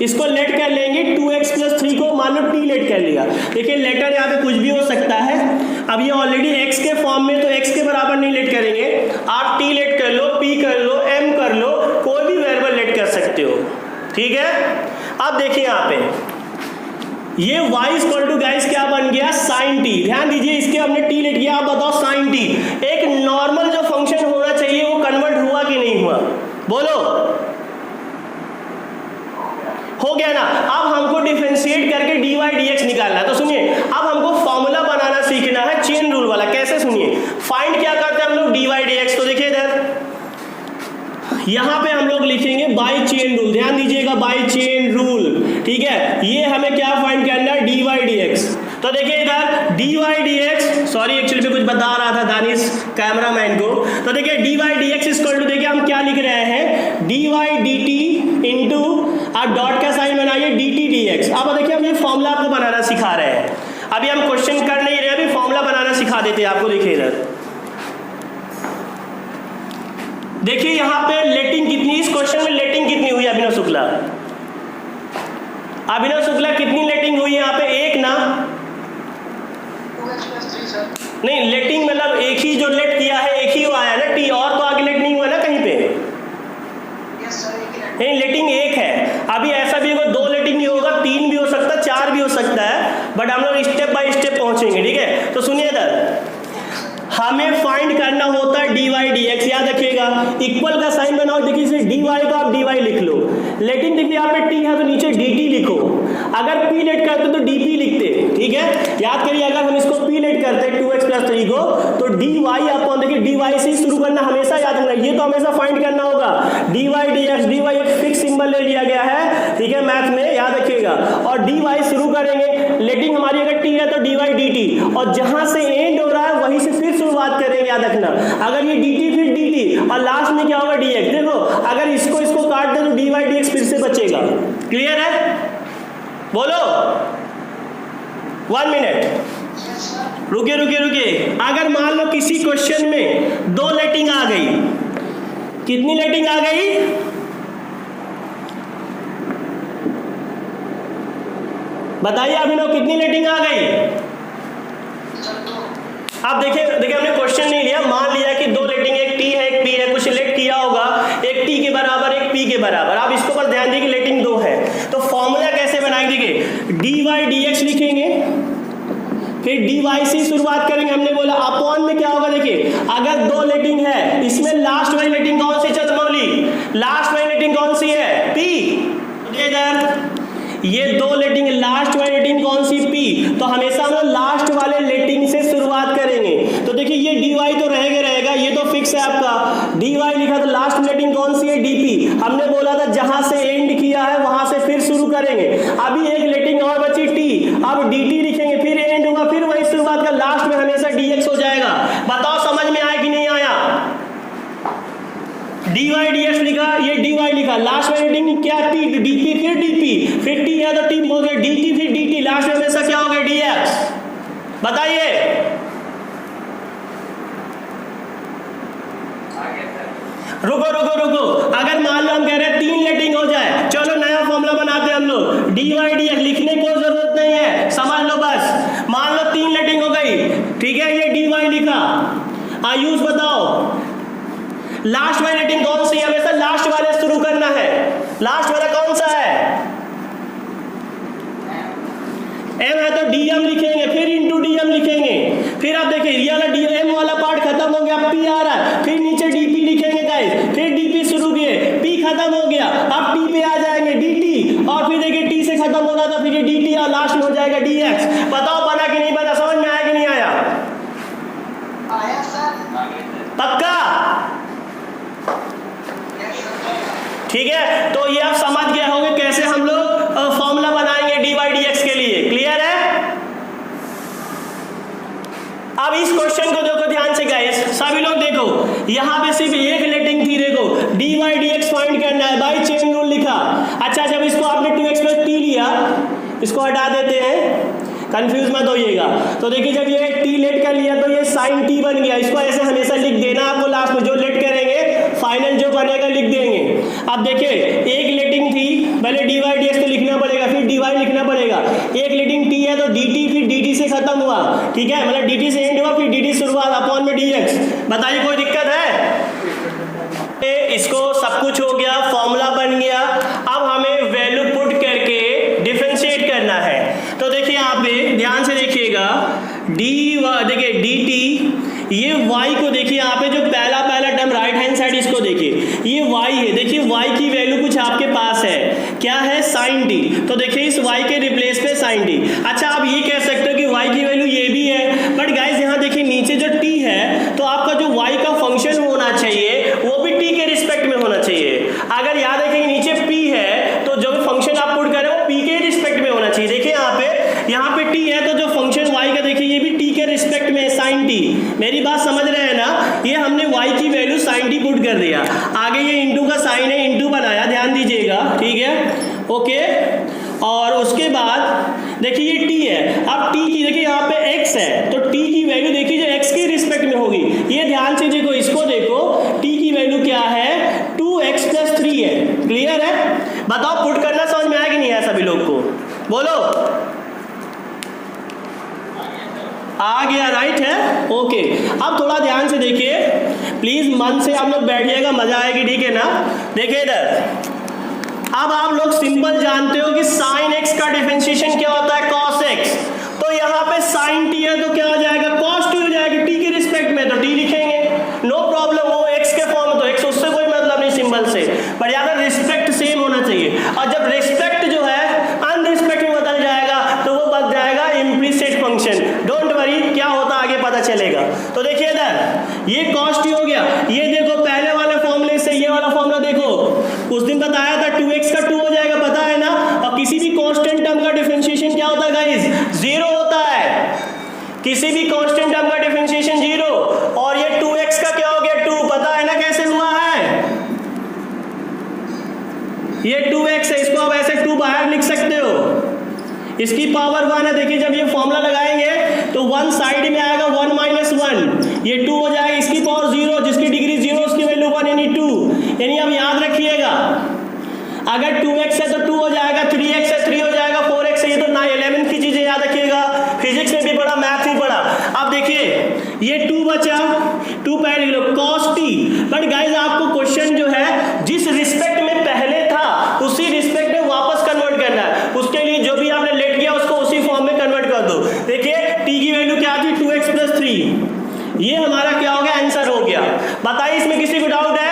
Speaker 1: इसको लेट कर लेंगे। 2x + 3 को मान लो t लेट कर लिया। देखिए लेटर यहाँ पे कुछ भी हो सकता है। अब ये ऑलरेडी x के फॉर्म में, तो x के बराबर नहीं लेट करेंगे, आप t लेट कर लो, p कर लो, m कर लो, कोई भी वेरिएबल लेट कर सकते हो, ठीक है। अब देखिए यहाँ पे ये y = गाइस क्या बन गया, sin t। ध्यान दीजिए, इसके हमने t लेट किया, आप बताओ sin t। एक नॉर्मल जो फंक्शन होना चाहिए वो कन्वर्ट हुआ कि नहीं हुआ, बोलो। हो गया ना। अब हमको डिफरेंशिएट करके dy dx निकालना है। तो सुनिए, अब हमको फॉर्मूला बनाना सीखना है चेन रूल वाला। कैसे? सुनिए, फाइंड क्या करते हैं हम लोग, dy dx। तो देखिए इधर यहाँ पे हम लोग लिखेंगे बाय चेन रूल। ध्यान दीजिएगा, बाय चेन रूल, ठीक है। ये हमें क्या फाइंड करना है, dy dx। तो देखिए इधर dy dx, सॉरी एक्चुअली मैं कुछ बता रहा था दानिश कैमरामैन को। तो देखिए dy dx = देखिए हम क्या लिख रहे हैं, dy dt इंटू, आप डॉट का साइन बनाइए, dt dx। अब देखिए हम ये फॉर्मूला आपको बनाना सिखा रहे हैं। अभी हम क्वेश्चन कर नहीं रहे, अभी फॉर्मूला बनाना सिखा देते हैं आपको। देखिए इधर देखिए यहाँ पे लेटिंग कितनी, इस क्वेश्चन में लेटिंग कितनी हुई अभिनव शुक्ला? अभिनव शुक्ला कितनी लेटिंग हुई यहाँ पे? एक ना,
Speaker 2: 2x + 3 सर।
Speaker 1: नहीं लेटिंग मतलब एक ही जो लेट किया है एक ही आया ना, टी और तो आगे लेट नहीं हुआ ना कहीं पे।
Speaker 2: यस सर, एक ही
Speaker 1: नहीं लेटिंग एक है। अभी ऐसा भी होगा, दो लेटिंग नहीं होगा, तीन भी हो सकता है, चार भी हो सकता है, बट हम लोग स्टेप बाय स्टेप पहुंचेंगे, ठीक है। तो सुनिए इधर हमें फाइंड करना होता है dy dx। याद रखिएगा, इक्वल का साइन बनाओ। देखिए इसे dy को आप dy लिख लो, लेकिन देखिए यहाँ पे t है तो नीचे dt लिखो। अगर p लेट करते तो dp लिखते, ठीक है। याद करिए, अगर हम इसको p लेट करते 2x + 3 को, तो dy अपॉन, देखिए dy से शुरू करना, हमेशा याद रखना, ये तो हमेशा फाइंड करना होगा। dy dx, dy एक फिक्स सिंबल ले लिया गया है, ठीक है, मैथ में याद रखिएगा। और dy शुरू करेंगे, लेटिंग हमारी अगर t है तो dy dt, और जहां से एंड हो रहा है वहीं से फिर शुरुआत करेंगे। याद रखना, अगर ये dt फिर dt और लास्ट में क्या होगा dx। देखो अगर इसको काट दे तो dy dx फिर से बचेगा। क्लियर है? बोलो 1 मिनट, रुकिए। अगर मान लो किसी क्वेश्चन में दो लेटिंग आ गई, कितनी लेटिंग आ गई? बताइए अभिनव कितनी लेटिंग आ गई?
Speaker 2: सर 2।
Speaker 1: अब देखिए हमने क्वेश्चन नहीं लिया, मान लिया कि दो लेटिंग, एक टी है एक पी है, कुछ लेट किया होगा, एक टी के बराबर एक पी के बराबर। आप इसको पर ध्यान दिए कि लेटिंग 2 है, तो फॉर्मूला कैसे बनाएंगे? देखिए डी वाई डी एक्स लिखेंगे, फिर डी वाई से शुरुआत करेंगे। हमने बोला अपॉन में क्या होगा, देखिए अगर दो लेटिंग है, इसमें लास्ट वाली लेटिंग कौन सी? चंद्रमौली, लास्ट वाली लेटिंग कौन सी है? पी। इधर ये दो लेटिंग, लास्ट वाली लेटिंग कौन सी? पी। तो हमेशा हम लोग लास्ट वाले लेटिंग से शुरुआत करेंगे। तो देखिए ये डी वाई तो रहेगा, ये तो फिक्स है आपका। डी वाई लिखा तो लास्ट लेटिंग कौन सी है? D P. हमने बोला था जहां से एंड किया है वहां से फिर शुरू करेंगे। अभी एक लेटिंग और बची टी, अब डी टी लिखेंगे, फिर एंड होगा, फिर वही शुरुआत का, लास्ट में हमेशा डी एक्स हो जाएगा। बताओ समझ में आया कि नहीं आया? डी वाई डी एक्स लिखा, ये डी वाई लिखा, लास्ट में रेटिंग क्या? टी, डी पी, फिर डी पी, फिर टी है तो टी हो गया, डी टी, फिर डी टी, लास्ट में हमेशा क्या हो गया? D x. बताइए रुको, अगर मान लो हम कह रहे हैं 3 लेटिंग हो जाए, चलो नया फॉर्मूला बनाते हैं हम लोग। डी वाई डी एक्स लिखने की कोई जरूरत नहीं है, समझ लो बस। मान लो 3 लेटिंग हो गई, ठीक है, ये डी वाई लिखा। आयुष बताओ लास्ट वाली लेटिंग कौन सी है? हमेशा लास्ट वाले शुरू करना है। लास्ट वाला कौन सा है? एम है तो डी एम लिखेंगे, फिर इंटू डी एम लिखेंगे, फिर आप देखिए ये वाला डी एम वाला पार्ट खत्म हो गया, पी आ रहा है, फिर नीचे डी पी लिखेंगे गाइस, फिर डी पी शुरू किए, पी खत्म हो गया, अब टी पे आ जाएंगे डी टी, और फिर देखिए टी से खत्म हो रहा था, फिर ये डी टी और लास्ट में हो जाएगा डी एक्स। बताओ बना कि नहीं बना? समझ में आया कि नहीं आया?
Speaker 2: आया सर।
Speaker 1: पक्का? ठीक है, तो ये आप समझ गए होंगे कैसे हम लोग फॉर्मूला बनाएंगे डी वाई डी एक्स के लिए। क्लियर है? अब इस क्वेश्चन को देखो ध्यान से गाइस, सभी लोग देखो, यहां पे सिर्फ एक लेटिंग थी, देखो d y d x find करना है, बाई चेन रूल लिखा। अच्छा, जब इसको आपने 2x प्लस टी लिया, इसको हटा देते हैं, कंफ्यूज मत होइएगा। तो देखिए जब ये टी लेट कर लिया तो ये साइन टी बन गया, इसको ऐसे हमेशा लिख देना आपको, लास्ट में जो लेट करेंगे फाइनल जो बनेगा लिख देंगे। अब देखिए एक लेटिंग थी, पहले डी वाई डी एक्स तो लिखना पड़ेगा, फिर डी वाई लिखना पड़ेगा। एक लेटिंग टी है तो डी टी, फिर डी टी से खत्म हुआ, ठीक है, मतलब डी टी से एंड हुआ, फिर डी टी शुरुआत, अपॉन में डी एक्स। बताइए कोई दिक्कत है? इसको सब कुछ हो गया, फॉर्मूला बन गया। अब हमें वैल्यू पुट करके डिफरेंशिएट करना है। तो देखिए यहाँ पे ध्यान से देखिएगा, देखिए डी टी, ये y को देखिए यहाँ पे जो पहला टर्म राइट हैंड साइड, इसको देखिए ये y है, देखिए y की वैल्यू कुछ आपके पास है, क्या है? Sine t. तो देखिए इस y के रिप्लेस पे साइन टी। अच्छा आप ये कह सकते हो कि y की वैल्यू ये भी है, बट गाइस यहाँ देखिए नीचे जो t है, तो आपका जो y का फंक्शन होना चाहिए वो भी t के रिस्पेक्ट में होना चाहिए। अगर याद रखेंगे नीचे p है तो जो फंक्शन आप पुट करें वो p के रिस्पेक्ट में होना चाहिए। देखिए यहाँ पे t है तो जो फंक्शन y का देखिए ये भी t के रिस्पेक्ट में है, साइन टी। मेरी बात समझ रहे हैं ना? ये हमने y की वैल्यू साइन टी पुट कर दिया, आगे ये इंटू का साइन है, इंटू बनाया, ध्यान दीजिएगा, ठीक है, ओके। और उसके बाद देखिए ये t है, अब t की देखिए यहाँ पे x है, तो t की वैल्यू देखिए जो x के रिस्पेक्ट में होगी, ये ध्यान से देखो, इसको देखो, t की वैल्यू क्या है? 2x प्लस 3 है। क्लियर है? बताओ पुट करना समझ में आया कि नहीं आया सभी लोग को? बोलो। आ गया, राइट है, ओके। अब थोड़ा ध्यान से देखिए प्लीज, मन से आप लोग बैठिएगा, मजा आएगी, ठीक है ना? देखिए इधर, अब आप लोग सिंपल जानते हो कि साइन एक्स का डिफरेंशिएशन क्या होता है? Cos x. तो यहाँ पे साइन टी है तो क्या हो जाएगा? कॉस टी हो जाएगा, टी के रिस्पेक्ट में, तो टी लिखेंगे, नो प्रॉब्लम। वो एक्स के फॉर्म में तो एक्स, उससे कोई मतलब नहीं सिंबल से, पर यहाँ पर रिस्पेक्ट सेम होना चाहिए। और जब रिस्पेक्ट जो है अनरिस्पेक्ट में बदल जाएगा तो वो बन जाएगा इम्प्लिसिट फंक्शन। डोंट वरी, क्या होता आगे पता चलेगा। तो देखिए इधर ये कॉस टी हो गया, ये देखो पहले वाले फॉर्मूले से ये वाला फॉर्मूला देखो, उस दिन बताया था 2x का 2 हो जाएगा, पता है ना? और किसी भी कांस्टेंट टर्म का डिफरेंशिएशन क्या होता है गाइस? 0 होता है। किसी भी कांस्टेंट टर्म का डिफरेंशिएशन 0, और ये 2x का क्या हो गया? 2, पता है ना कैसे हुआ है? ये 2x है, इसको आप ऐसे 2 बाहर लिख सकते हो, इसकी पावर 1 है। देखिए जब ये फॉर्मूला लगाएंगे तो 1 साइड में आएगा, 1 माइनस 1, ये 2 हो जाएगा, इसकी पावर 0, जिसकी डिग्री 0 उसकी वैल्यू 1 यानी 2। यानी अब याद रखिएगा, अगर 2x है तो 2 हो जाएगा, 3x है 3 हो जाएगा, 4x है ये तो ना 11th की चीजें याद रखिएगा, फिजिक्स में भी पढ़ा, मैथ भी पढ़ा। अब देखिए ये 2 बचा, 2 पहले लिख लो cos t, बट गाइस आपको क्वेश्चन जो है जिस रिस्पेक्ट में पहले था उसी रिस्पेक्ट में वापस कन्वर्ट करना है। उसके लिए जो भी आपने लेट किया उसको उसी फॉर्म में कन्वर्ट कर दो। देखिए t की वैल्यू क्या थी 2x + 3, ये हमारा क्या हो गया, आंसर हो गया। बताइए इसमें किसी को डाउट है?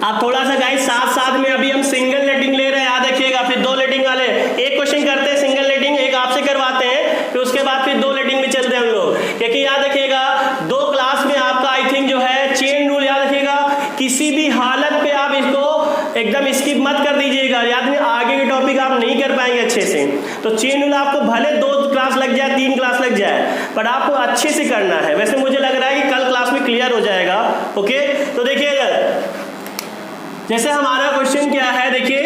Speaker 1: आप थोड़ा सा गाइस साथ साथ में अभी हम सिंगल लेटिंग ले रहे हैं, याद रखिएगा, फिर 2 लेटिंग वाले एक क्वेश्चन करते हैं सिंगल लेटिंग, एक आपसे करवाते हैं, फिर उसके बाद फिर 2 लेटिंग में चलते हैं हम लोग। क्योंकि याद रखिएगा 2 क्लास में आपका आई थिंक जो है चेन रूल याद रखिएगा, किसी भी हालत पे आप इसको एकदम स्किप मत कर दीजिएगा, याद नहीं आगे के टॉपिक आप नहीं कर पाएंगे अच्छे से। तो चेन रूल आपको भले 2 क्लास लग जाए 3 क्लास लग जाए, पर आपको अच्छे से करना है। वैसे मुझे लग रहा है कि कल क्लास में क्लियर हो जाएगा। ओके, तो देखिए जैसे हमारा क्वेश्चन क्या है, देखिए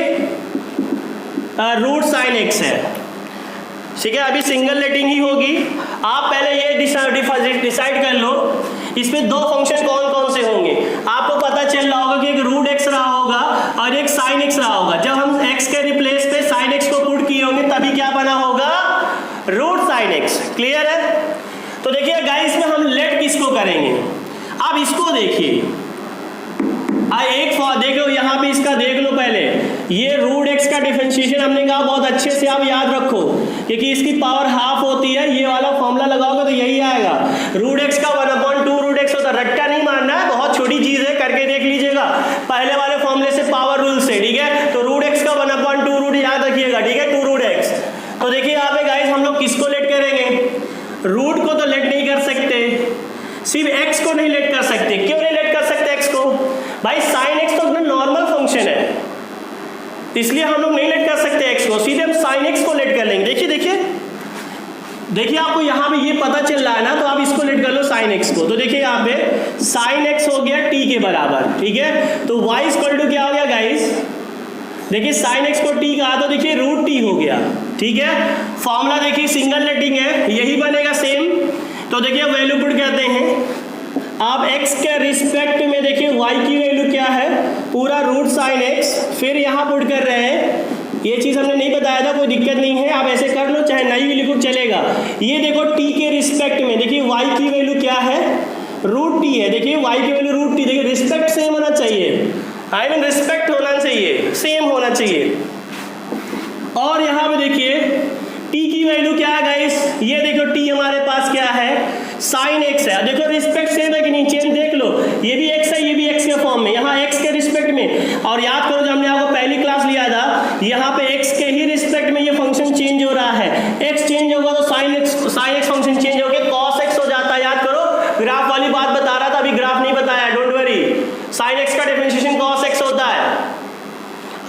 Speaker 1: रूट साइन एक्स है, ठीक है, अभी सिंगल लेटिंग ही होगी। आप पहले ये डिसाइड कर लो इसमें 2 फंक्शन कौन कौन से होंगे। आपको पता चल रहा होगा कि एक रूट एक्स रहा होगा और एक साइन एक्स रहा होगा। जब हम एक्स के रिप्लेस पे साइन एक्स को पुट किए होंगे तभी क्या बना होगा, रूट साइन एक्स। क्लियर है? तो देखिए गाइस इसमें हम लेट किसको करेंगे, अब इसको देखिए, एक देख लो यहाँ पे, इसका देख लो पहले, ये रूट एक्स का डिफरेंशिएशन हमने कहा बहुत अच्छे से आप याद रखो, क्योंकि इसकी पावर हाफ होती है, ये वाला फॉर्मूला लगाओगे तो यही आएगा। रूट एक्स का 1/2 रूट एक्स होता है, रट्टा नहीं मारना है, बहुत छोटी चीज है, करके देख लीजिएगा पहले वाले फॉर्मूले से, पावर रूल से, ठीक है। तो रूट एक्स का 1/2 रूट याद रखिएगा, ठीक है, 2 रूट एक्स। तो देखिए यहाँ पे गाइस हम लोग किसको लेट करेंगे, रूट को तो लेट नहीं कर सकते, सिर्फ एक्स को नहीं लेट कर सकते। क्यों नहीं लेट कर सकते एक्स को? भाई साइन एक्स तो अपना नॉर्मल फंक्शन है, इसलिए हम लोग नहीं लेट कर सकते एक्स को, सीधे हम साइन एक्स को लेट कर लेंगे। देखिए देखिए देखिए आपको यहाँ पे ये पता चल रहा है ना, तो आप इसको लेट कर लो साइन एक्स को। तो देखिए यहाँ पे साइन एक्स हो गया t के बराबर, ठीक है। तो y = क्या हो गया गाइस, देखिए साइन एक्स को t कहा तो देखिए रूट t हो गया, ठीक है। फॉर्मूला देखिए सिंगल लेटिंग है, यही बनेगा सेम। तो देखिए वैल्यू पुट करते हैं आप x के रिस्पेक्ट में, देखिए y की वैल्यू क्या है, पूरा रूट साइन x, फिर यहाँ पुट कर रहे हैं, ये चीज़ हमने नहीं बताया था, कोई दिक्कत नहीं है, आप ऐसे कर लो चाहे नहीं भी लिखो चलेगा। ये देखो t के रिस्पेक्ट में, देखिए y की वैल्यू क्या है, रूट t है, देखिए y की वैल्यू रूट t, देखिए रिस्पेक्ट सेम होना चाहिए, आई मीन रिस्पेक्ट होना चाहिए, सेम होना चाहिए। और यहाँ पे देखिए t की वैल्यू क्या है गाइस, ये देखो t हमारे पास क्या है, साइन x है, देखो रिस्पेक्ट सेम है कि नहीं, चेंज देख लो, ये भी x है, ये भी x के फॉर्म में, यहाँ x के रिस्पेक्ट में। और याद करो जब हमने आपको पहली क्लास लिया था, यहाँ पे x के ही रिस्पेक्ट में ये फंक्शन चेंज हो रहा है, x चेंज होगा तो साइन x फंक्शन चेंज होकर cos x हो जाता है। याद करो ग्राफ वाली बात बता रहा था, अभी ग्राफ नहीं बताया, डोंट वरी। साइन x का डिफरेंशिएशन cos x होता है,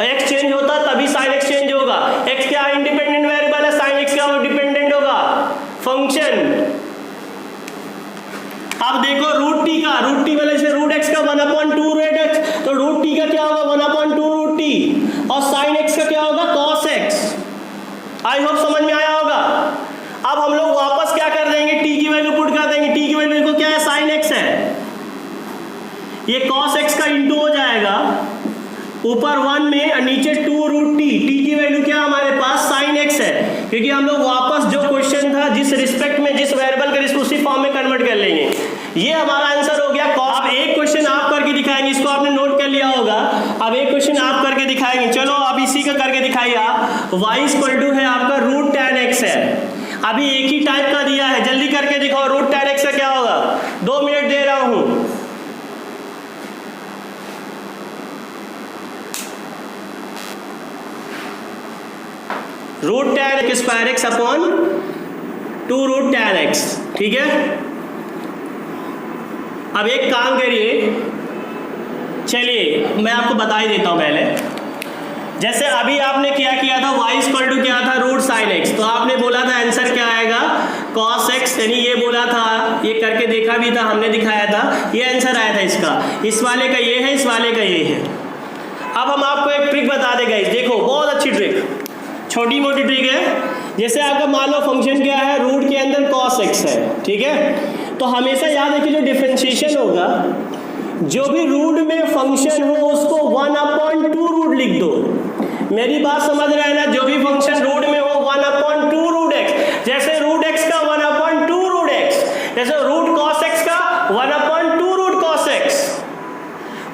Speaker 1: x चेंज होता है तभी साइन x चेंज होगा। x क्या इंडिपेंडेंट वेरिएबल है, साइन x क्या डिपेंडेंट होगा, फंक्शन। अब देखो रूट t वाले से रूट x का 1/2 रूट x, तो रूट t का क्या होगा 1/2 रूट t, और साइन x का क्या होगा cos x। आई होप समझ में आया होगा। अब हम लोग वापस क्या कर देंगे, t की वैल्यू पुट कर देंगे, t की वैल्यू देखो क्या है, साइन x है, ये cos x का इंटू हो जाएगा, ऊपर 1 में और नीचे 2 रूट t, t की वैल्यू क्या हमारे पास साइन x है, क्योंकि हम लोग वापस जो क्वेश्चन था जिस रिस्पेक्ट में जिस वेरिएबल के उसी फॉर्म में कन्वर्ट कर लेंगे। ये हमारा आंसर हो गया cos। अब एक क्वेश्चन आप करके दिखाएंगे, इसको आपने नोट कर लिया होगा, अब एक क्वेश्चन आप करके दिखाएंगे, चलो अब इसी का करके दिखाइए आप। y = है आपका रूट tan x है, अभी एक ही टाइप का दिया है, जल्दी करके दिखाओ रूट tan x का क्या होगा, 2 मिनट दे रहा हूं। Root tan x² upon 2 root tan x, ठीक है। अब एक काम करिए, चलिए मैं आपको बता ही देता हूं पहले। जैसे अभी आपने क्या किया था, y = क्या था रूट साइन x, तो आपने बोला था आंसर क्या आएगा cos x, यानी ये बोला था, ये करके देखा भी था, हमने दिखाया था, ये आंसर आया था इसका। इस वाले का ये है, इस वाले का ये है। अब हम आपको एक ट्रिक बता दें गाइस, देखो बहुत अच्छी ट्रिक, छोटी मोटी ट्रिक है। जैसे आपका मान लो फंक्शन क्या है, रूट के अंदर cos x है, ठीक है। तो हमेशा याद रखिए जो डिफरेंशिएशन होगा, जो भी रूट में फंक्शन हो उसको 1/2 रूट लिख दो। मेरी बात समझ रहे हैं ना? जो भी फंक्शन रूट में हो 1/2 रूट एक्स, जैसे रूट एक्स का 1/2 रूट एक्स, जैसे रूट कॉस एक्स का 1/2 रूट कॉस एक्स।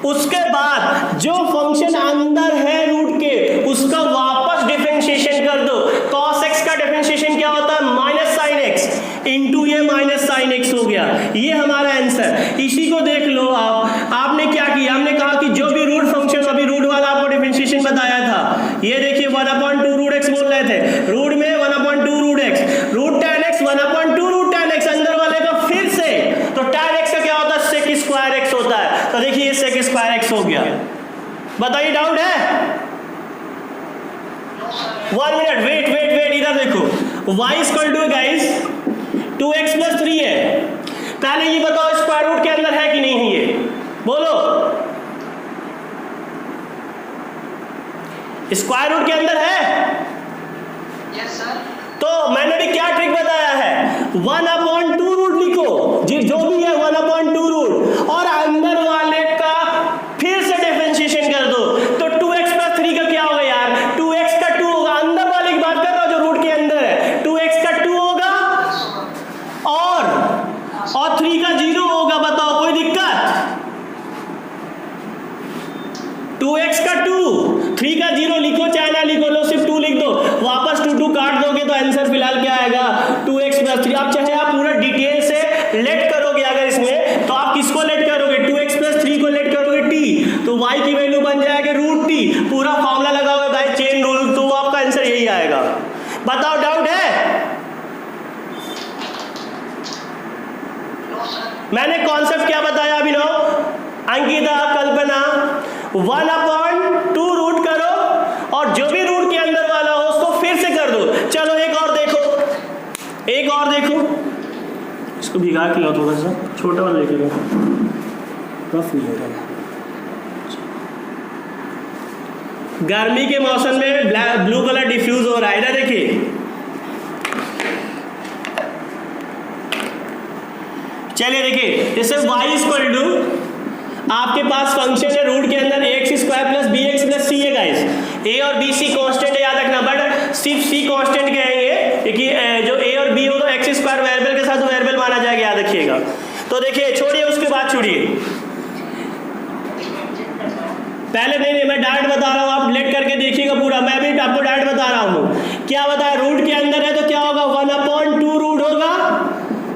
Speaker 1: उसके बाद जो फंक्शन अंदर है रूट के उसका वापस डिफरेंशिएशन कर दो। कॉस एक्स का डिफरेंशिएशन क्या होता है? माइनस साइन एक्स इंटू ये माइनस साइन एक्स हो गया। ये हमारा आंसर। इसी को देख लो आप। आपने क्या किया? हमने कहा कि जो भी रूट फंक्शन, अभी रूट वाला आपको डिफरेंशिएशन बताया था, ये देखिए 1/2 रूट एक्स बोल रहे थे, रूट में 1/2 root x, root tan x 1/2 root tan x अंदर वाले का फिर से, तो tan x का क्या होता है? sec स्क्वायर x होता है। तो देखिए ये sec स्क्वायर x हो गया। बताइए डाउट है? 1 मिनट, वेट, इधर देखो, y equal to guys 2x + 3 है। पहले ये बताओ स्क्वायर रूट के अंदर है कि नहीं है? ये बोलो, स्क्वायर रूट के अंदर है?
Speaker 2: Yes sir.
Speaker 1: तो मैंने भी क्या ट्रिक बताया है? 1/2 रूट लिखो, जो भी है 1/2 रूट, और अंदर वाले का फिर से डिफरेंशिएशन कर दो। तो 2x + 3 का क्या होगा यार? 2x का 2 होगा। अंदर वाले की बात कर रहा हूं जो रूट के अंदर है। 2x का 2 होगा और 3 का 0 होगा। बताओ कोई दिक्कत? 2x का 2, 3 का 0 लिखो चाहे ना लिखो, लो सिर्फ 2 लिख दो, वापस 2 काट दोगे तो आंसर फिलहाल क्या आएगा? 2x + 3। आप चाहे आप पूरा डिटेल से लेट करोगे अगर इसमें, तो आप किसको लेट करोगे? 2x + 3 को लेट करोगे t, तो y की वैल्यू बन जाएगी √t। पूरा फॉर्मूला लगाओगे भाई चेन रूल, तो आपका आंसर यही आएगा। बताओ डाउट है? मैंने कॉन्सेप्ट क्या बताया अभिनव, अंकिता, कल्पना? 1/2 रूट करो और जो भी रूट के अंदर वाला हो उसको फिर से कर दो। चलो एक और देखो, इसको भिगा के लो थोड़ा सा, छोटा वाला लेके लो, रफ नहीं हो रहा। गर्मी के मौसम में ब्लू कलर डिफ्यूज हो रहा है, इधर देखिए। चलिए देखिए, जैसे y इक्वल टू आपके पास फंक्शन है रूट के अंदर ax² + bx + c है गाइस। a और b c कांस्टेंट है, याद रखना, बट सिर्फ c कांस्टेंट कहेंगे क्योंकि जो a और b हो तो x² वेरिएबल के साथ वेरिएबल माना जाएगा, याद रखिएगा। तो देखिए, छोड़िए उसके बाद छोड़िए, पहले नहीं मैं डायरेक्ट बता रहा हूँ, आप लेट करके देखिएगा पूरा। मैं भी आपको डायरेक्ट बता रहा हूँ। क्या बताया? रूट के अंदर है तो क्या होगा? 1/2 रूट होगा,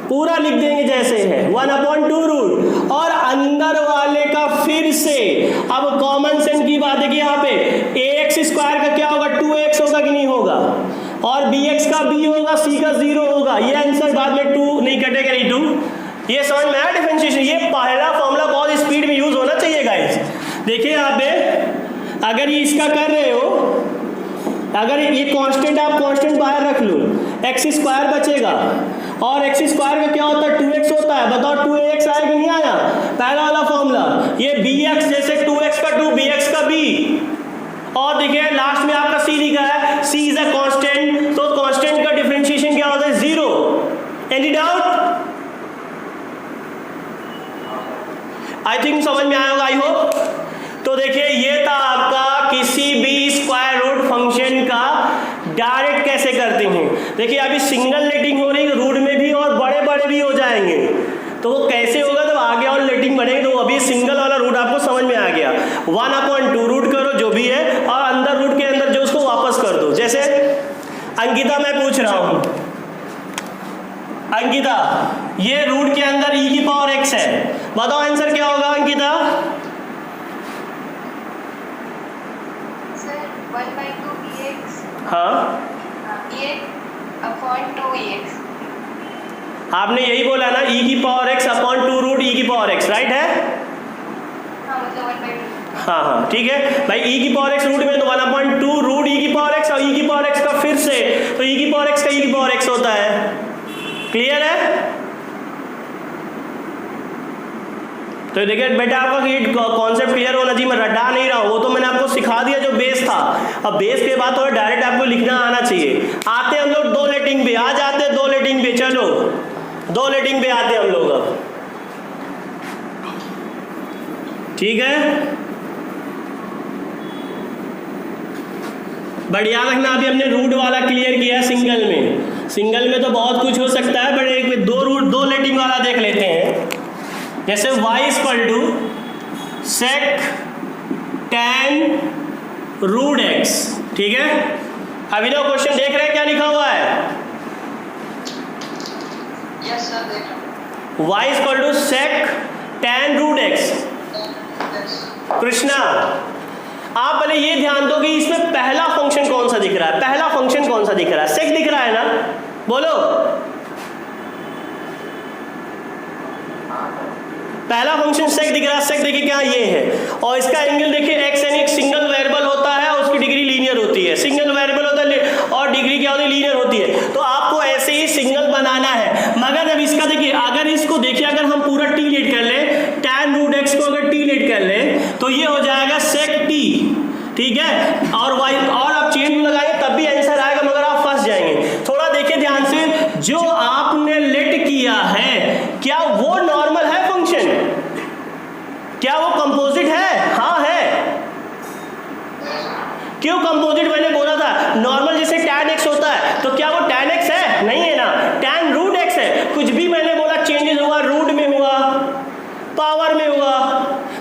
Speaker 1: पूरा लिख देंगे जैसे है 1/2 रूट, और अंदर वाले का फिर से। अब कॉमन सेंस की बात है कि यहाँ पे ax² का क्या होगा? 2x होगा कि नहीं होगा, और bx का b होगा, c का 0 होगा। ये आंसर बाद में 2 नहीं कटेगा, नहीं 2। ये समझ में आया डिफरेंशिएशन? ये पहला फॉर्मूला बहुत स्पीड में यूज होना चाहिए गाइस। देखिए यहाँ पे अगर ये इसका कर रहे हो, अगर ये कांस्टेंट, आप कांस्टेंट बाहर रख लो, x² बचेगा, और x² का क्या होता है? 2x होता है। बताओ 2ax आया कि नहीं आया? पहला वाला फॉर्मूला। ये bx जैसे 2x का 2, bx का b, और देखिए लास्ट में आपका c लिखा है, c इज अ कांस्टेंट, तो कांस्टेंट का डिफरेंशिएशन क्या होता है? 0। Any doubt? आई थिंक समझ में आया होगा, आई होप। तो देखिए ये था आपका किसी भी स्क्वायर रूट फंक्शन का डायरेक्ट कैसे करते हैं। देखिए अभी सिंगल लेटिंग हो रही है रूट में भी, और बड़े बड़े भी हो जाएंगे, तो वो कैसे होगा? तो आगे और लेटिंग बढ़ेगी। तो अभी सिंगल वाला रूट आपको समझ में आ गया। 1/2 रूट करो जो भी है, और अंदर रूट के अंदर जो उसको वापस कर दो। जैसे अंकिता मैं पूछ रहा हूं, अंकिता ये रूट के अंदर e⁻x है, बताओ आंसर क्या होगा अंकिता?
Speaker 3: सर 1/2 bx,
Speaker 1: हाँ
Speaker 3: e/2ex।
Speaker 1: आपने यही बोला ना, e⁻x/2 रूट e⁻x, राइट है?
Speaker 3: हाँ मतलब 1/2।
Speaker 1: हाँ ठीक है भाई, e⁻x रूट में तो 1/2 रूट e⁻x, और e⁻x का फिर से, तो e⁻x का e⁻x होता है। क्लियर है? तो देखिए बेटा आपका ये कॉन्सेप्ट क्लियर होना चाहिए। मैं रटा नहीं रहा हूँ, वो तो मैंने आपको सिखा दिया जो बेस था। अब बेस के बाद तो डायरेक्ट आपको लिखना आना चाहिए। आते हम लोग 2 लेटिंग पे, आ जाते 2 लेटिंग पे। चलो 2 लेटिंग पे आते हम लोग अब, ठीक है? बट याद रखना अभी हमने रूट वाला क्लियर किया है सिंगल में। सिंगल में तो बहुत कुछ हो सकता है, बट एक में दो लेटिंग वाला देख लेते हैं। जैसे y equal to sec tan root x, ठीक है। अभी तो क्वेश्चन देख रहे हैं क्या लिखा हुआ है?
Speaker 2: यस सर, देख रहा हूं।
Speaker 1: y equal to sec tan root x। Krishna, आप पहले ये ध्यान दो कि इसमें पहला फंक्शन कौन सा दिख रहा है? पहला फंक्शन कौन सा दिख रहा है? सेक दिख रहा है ना? बोलो, पहला फंक्शन सेक दिख रहा है। सेक देखिए क्या ये है, और इसका एंगल देखिए x, यानी एक सिंगल वेरिएबल होता है और उसकी डिग्री लीनियर होती है। सिंगल वेरिएबल होता है और डिग्री क्या होती है? लीनियर होती है। तो आपको ऐसे ही सिंगल बनाना है। मगर अब इसका देखिए, अगर इसको देखिए, अगर हम पूरा टी लेट कर ले, tan रूट x को अगर टी लेट कर ले तो ये हो जाएगा सेक t, ठीक है। और y, और आप चेन लगाएंगे तब भी आंसर आएगा, मगर आप फंस जाएंगे। थोड़ा देखिए ध्यान से, जो आपने लेट किया है क्या वो नॉर्मल है फंक्शन? क्या वो कंपोजिट है? हाँ है। क्यों कंपोजिट? मैंने बोला था नॉर्मल जैसे tan x होता है, तो क्या वो tan x है? नहीं है ना, tan रूट x है। कुछ भी मैंने बोला चेंजेस हुआ, रूट में हुआ, पावर में हुआ,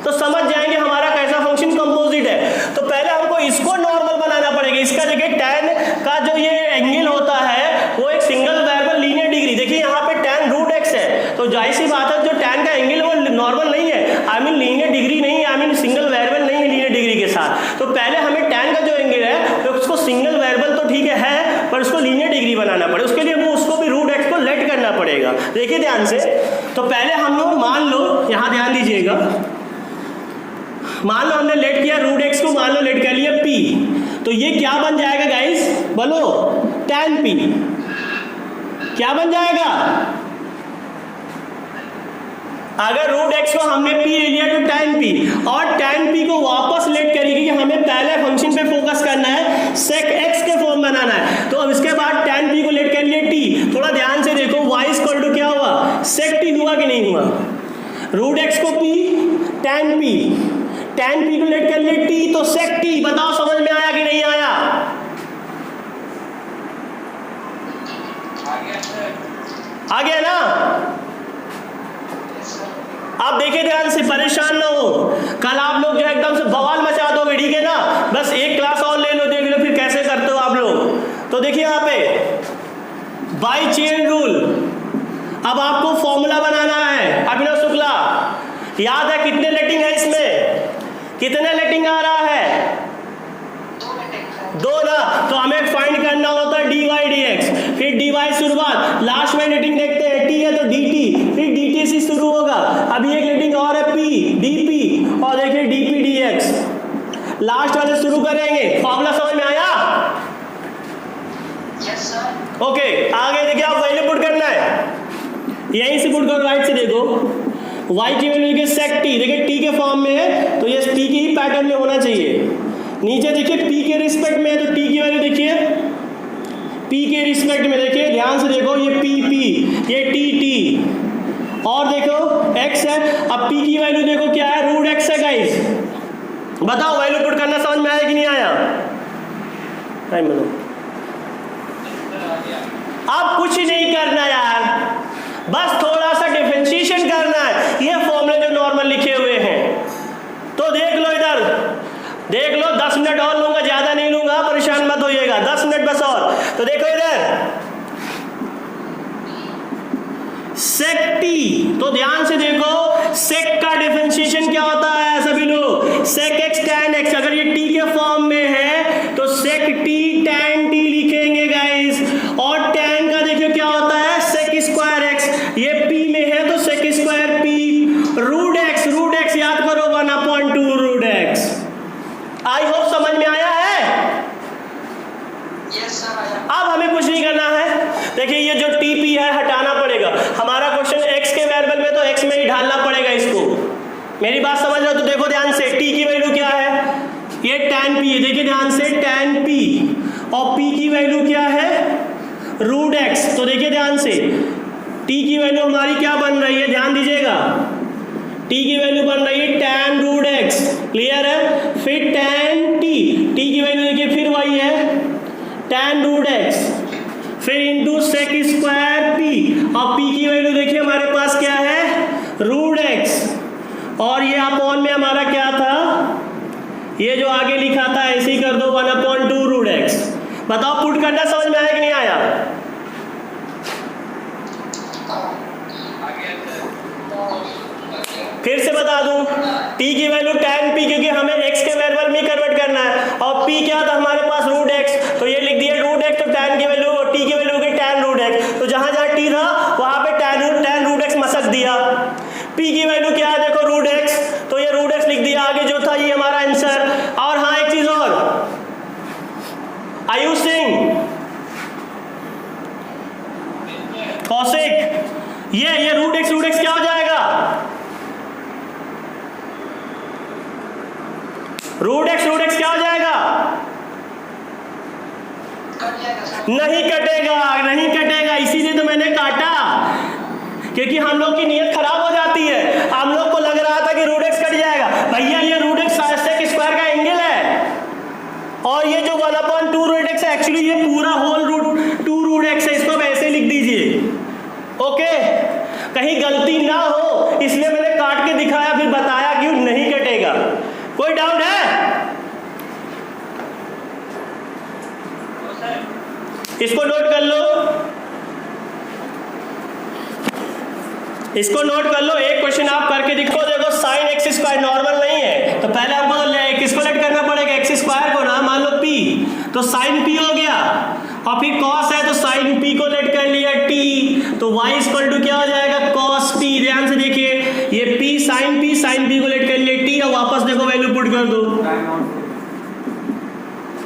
Speaker 1: तो समझ जाएंगे हमारा कैसा फंक्शन कंपोजिट है। तो पहले हमको इसको नॉर्मल बनाना पड़ेगा। इसका देखिए tan का जो ये एंगल होता है वो एक सिंगल वेरिएबल लीनियर डिग्री, देखिए यहाँ पे tan रूट x है, तो जाहिर सी बात है जो tan का एंगल वो नॉर्मल नहीं है, आई मीन लीनियर डिग्री नहीं है, आई मीन सिंगल वेरिएबल नहीं है लीनियर डिग्री के साथ। तो पहले हमें tan का जो एंगल है तो उसको सिंगल वेरिएबल तो ठीक है पर उसको लीनियर डिग्री बनाना पड़े, उसके लिए वो उसको भी रूट x को लेट करना पड़ेगा। देखिए ध्यान से, तो पहले हम लोग मान लो, यहाँ ध्यान दीजिएगा, मान लो हमने लेट किया रूट x को, मान लो लेट कर लिया p, तो ये क्या बन जाएगा गाइस? बोलो, tan p। क्या बन जाएगा? अगर रूट x को हमने p ले लिया तो tan p, और tan p को वापस लेट करेगी कि हमें पहले फंक्शन पे फोकस करना है, sec x के फॉर्म बनाना है। तो अब इसके बाद tan p को लेट कर लिया t। थोड़ा ध्यान से देखो, y इक्वल टू क्या हुआ? sec t हुआ कि नहीं हुआ? रूट x को p, tan p को लेट कर लिया t, तो sec t। बताओ समझ में आया कि नहीं आया? आ गया ना? आप देखिए ध्यान से, परेशान ना हो, कल आप लोग जो है एकदम से बवाल मचा दोगे, ठीक है ना। बस एक क्लास और ले लो, देख लो फिर कैसे करते हो आप लोग। तो देखिए यहाँ पे बाय चेन रूल, अब आपको फॉर्मूला बनाना है। अभिनव शुक्ला, याद है कितने लेटिंग है इसमें? कितने लेटिंग आ रहा है? 2 ना, तो हमें फाइंड करना होता है dy dx, फिर dy शुरुआत, लास्ट में लेटिंग देखते हैं, t है तो dt, फिर dt से शुरू होगा। अभी एक लेटिंग और है p, dp, और देखिए dp dx, लास्ट वाले शुरू करेंगे। फॉर्मूला समझ में आया?
Speaker 2: Yes sir.
Speaker 1: ओके, आगे देखिए, आप वैल्यू पुट करना है, यहीं से पुट करो, राइट से देखो, y की वैल्यू देखिए sec t, देखिए t के फॉर्म में है तो ये t के ही पैटर्न में होना चाहिए। नीचे देखिए p के रिस्पेक्ट में है तो t की वैल्यू देखिए p के रिस्पेक्ट में, देखिए ध्यान से देखो, ये p, ये t, और देखो x है। अब p की वैल्यू देखो क्या है? रूट x है गाइस। बताओ वैल्यू पुट करना समझ में आया कि नहीं आया? टाइम लो, अब कुछ नहीं करना यार, बस थोड़ा सा डिफरेंशिएशन करना है। ये फॉर्मूले जो नॉर्मल लिखे हुए हैं, तो देख लो, इधर देख लो, 10 मिनट और लूंगा, ज्यादा नहीं लूंगा, परेशान मत होइएगा, 10 मिनट बस और। तो देखो इधर sec t, तो ध्यान से देखो, sec का डिफरेंशिएशन क्या होता है सभी लोग? sec x tan x, अगर ये t के फॉर्म में है तो sec t tan t लिखेंगे गाइस। और tan का देखिए क्या होता है? sec स्क्वायर x, ये p में है तो sec square p, root x याद करो 1/2 रूट x। आई होप समझ में आया है?
Speaker 2: यस सर, आया।
Speaker 1: अब हमें कुछ नहीं करना है, देखिए ये जो TP है हटाना पड़ेगा। हमारा क्वेश्चन x के वेरिएबल में तो x में ही ढालना पड़ेगा इसको। मेरी बात समझ रहे हो? तो देखो ध्यान से, t की वैल्यू क्या है? ये tan p है, देखिए ध्यान से, tan p, और p की वैल्यू क्या है? Root x। तो देखिए ध्यान से, t की वैल्यू हमारी क्या बन रही है? ध्यान दीजिएगा, t की वैल्यू बन रही है tan रूट x, क्लियर है? फिर tan t, t की वैल्यू देखिए फिर वही है tan रूट x, फिर इंटू सेक स्क्वायर p, और p की वैल्यू देखिए हमारे पास क्या है रूट x, और ये अपॉन में हमारा क्या था, ये जो आगे लिखा था ऐसे ही कर दो 1/2 रूट x। बताओ पुट करना समझ में आया कि नहीं आया? फिर से बता दूं, t की वैल्यू tan p, क्योंकि हमें x के वेरिएबल में कन्वर्ट करना है, और p क्या था हमारे पास रूट x, तो ये लिख दिया रूट x, तो tan की वैल्यू और t की वैल्यू हो गई tan रूट x, तो जहां जहां t था वहां पे tan रूट x मसक दिया। p की वैल्यू क्या है देखो रूट x, तो ये रूट x लिख दिया, आगे जो था ये हमारा आंसर। और हाँ एक चीज और, आयुष सिंह कौशिक, ये रूट x क्या हो जाएगा, रूट x क्या हो जाएगा?
Speaker 2: कट जाएगा सर।
Speaker 1: नहीं कटेगा, इसीलिए तो मैंने काटा, क्योंकि हम लोग की नीयत खराब हो जाती है। हम लोग को लग रहा था कि रूट x कट जाएगा, भैया ये रूट x सेक स्क्वायर का एंगल है, और ये जो 1/2 रूट x है एक्चुअली ये पूरा होल रूट 2 रूट x है, इसको ऐसे लिख दीजिए। ओके, कहीं गलती ना हो इसलिए मैंने काट के दिखाया, फिर बताया क्यों नहीं कटेगा। कोई डाउट है? इसको नोट कर लो, इसको नोट कर लो। एक क्वेश्चन आप करके दिखो, देखो साइन एक्स स्क्वायर नॉर्मल नहीं है, तो पहले आपको किसको लेट करना पड़ेगा, एक्स स्क्वायर को ना, मान लो p, तो साइन p हो गया, और फिर cos है तो साइन p को लेट कर लिया t, तो y इक्वल टू क्या हो जाएगा cos t। ध्यान से देखिए, ये p साइन p को लेट कर लिया t, और वापस देखो वैल्यू पुट कर दो।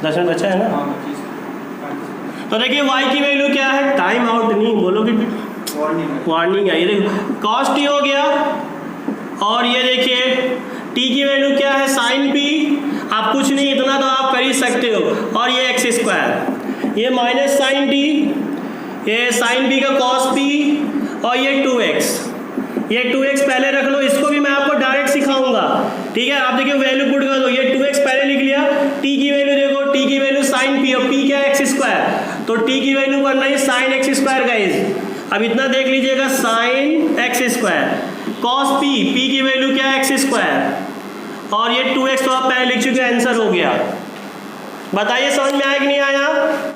Speaker 1: 10 मिनट बचा है ना, तो देखिए y की वैल्यू क्या है, टाइम आउट नहीं बोलोगे, वार्निंग है, ये देखो cos t हो गया, और ये देखिए t की वैल्यू क्या है साइन p, आप कुछ नहीं इतना तो आप कर ही सकते हो, और ये एक्स स्क्वायर, ये माइनस साइन t, ये साइन p का cos p, और ये 2x, ये 2x पहले रख लो, इसको भी मैं आपको डायरेक्ट सिखाऊंगा, ठीक है। आप देखिए वैल्यू पुट कर दो, ये 2x पहले लिख लिया, t की वैल्यू देखो, t की वैल्यू साइन p, और p क्या है एक्स स्क्वायर, तो t की वैल्यू बनना है साइन एक्स स्क्वायर गाइस। अब इतना देख लीजिएगा sine x square, cos p की वैल्यू क्या है एक्स स्क्वायर, और ये 2x तो आप पहले लिख चुके, आंसर हो गया। बताइए समझ में आया कि नहीं आया?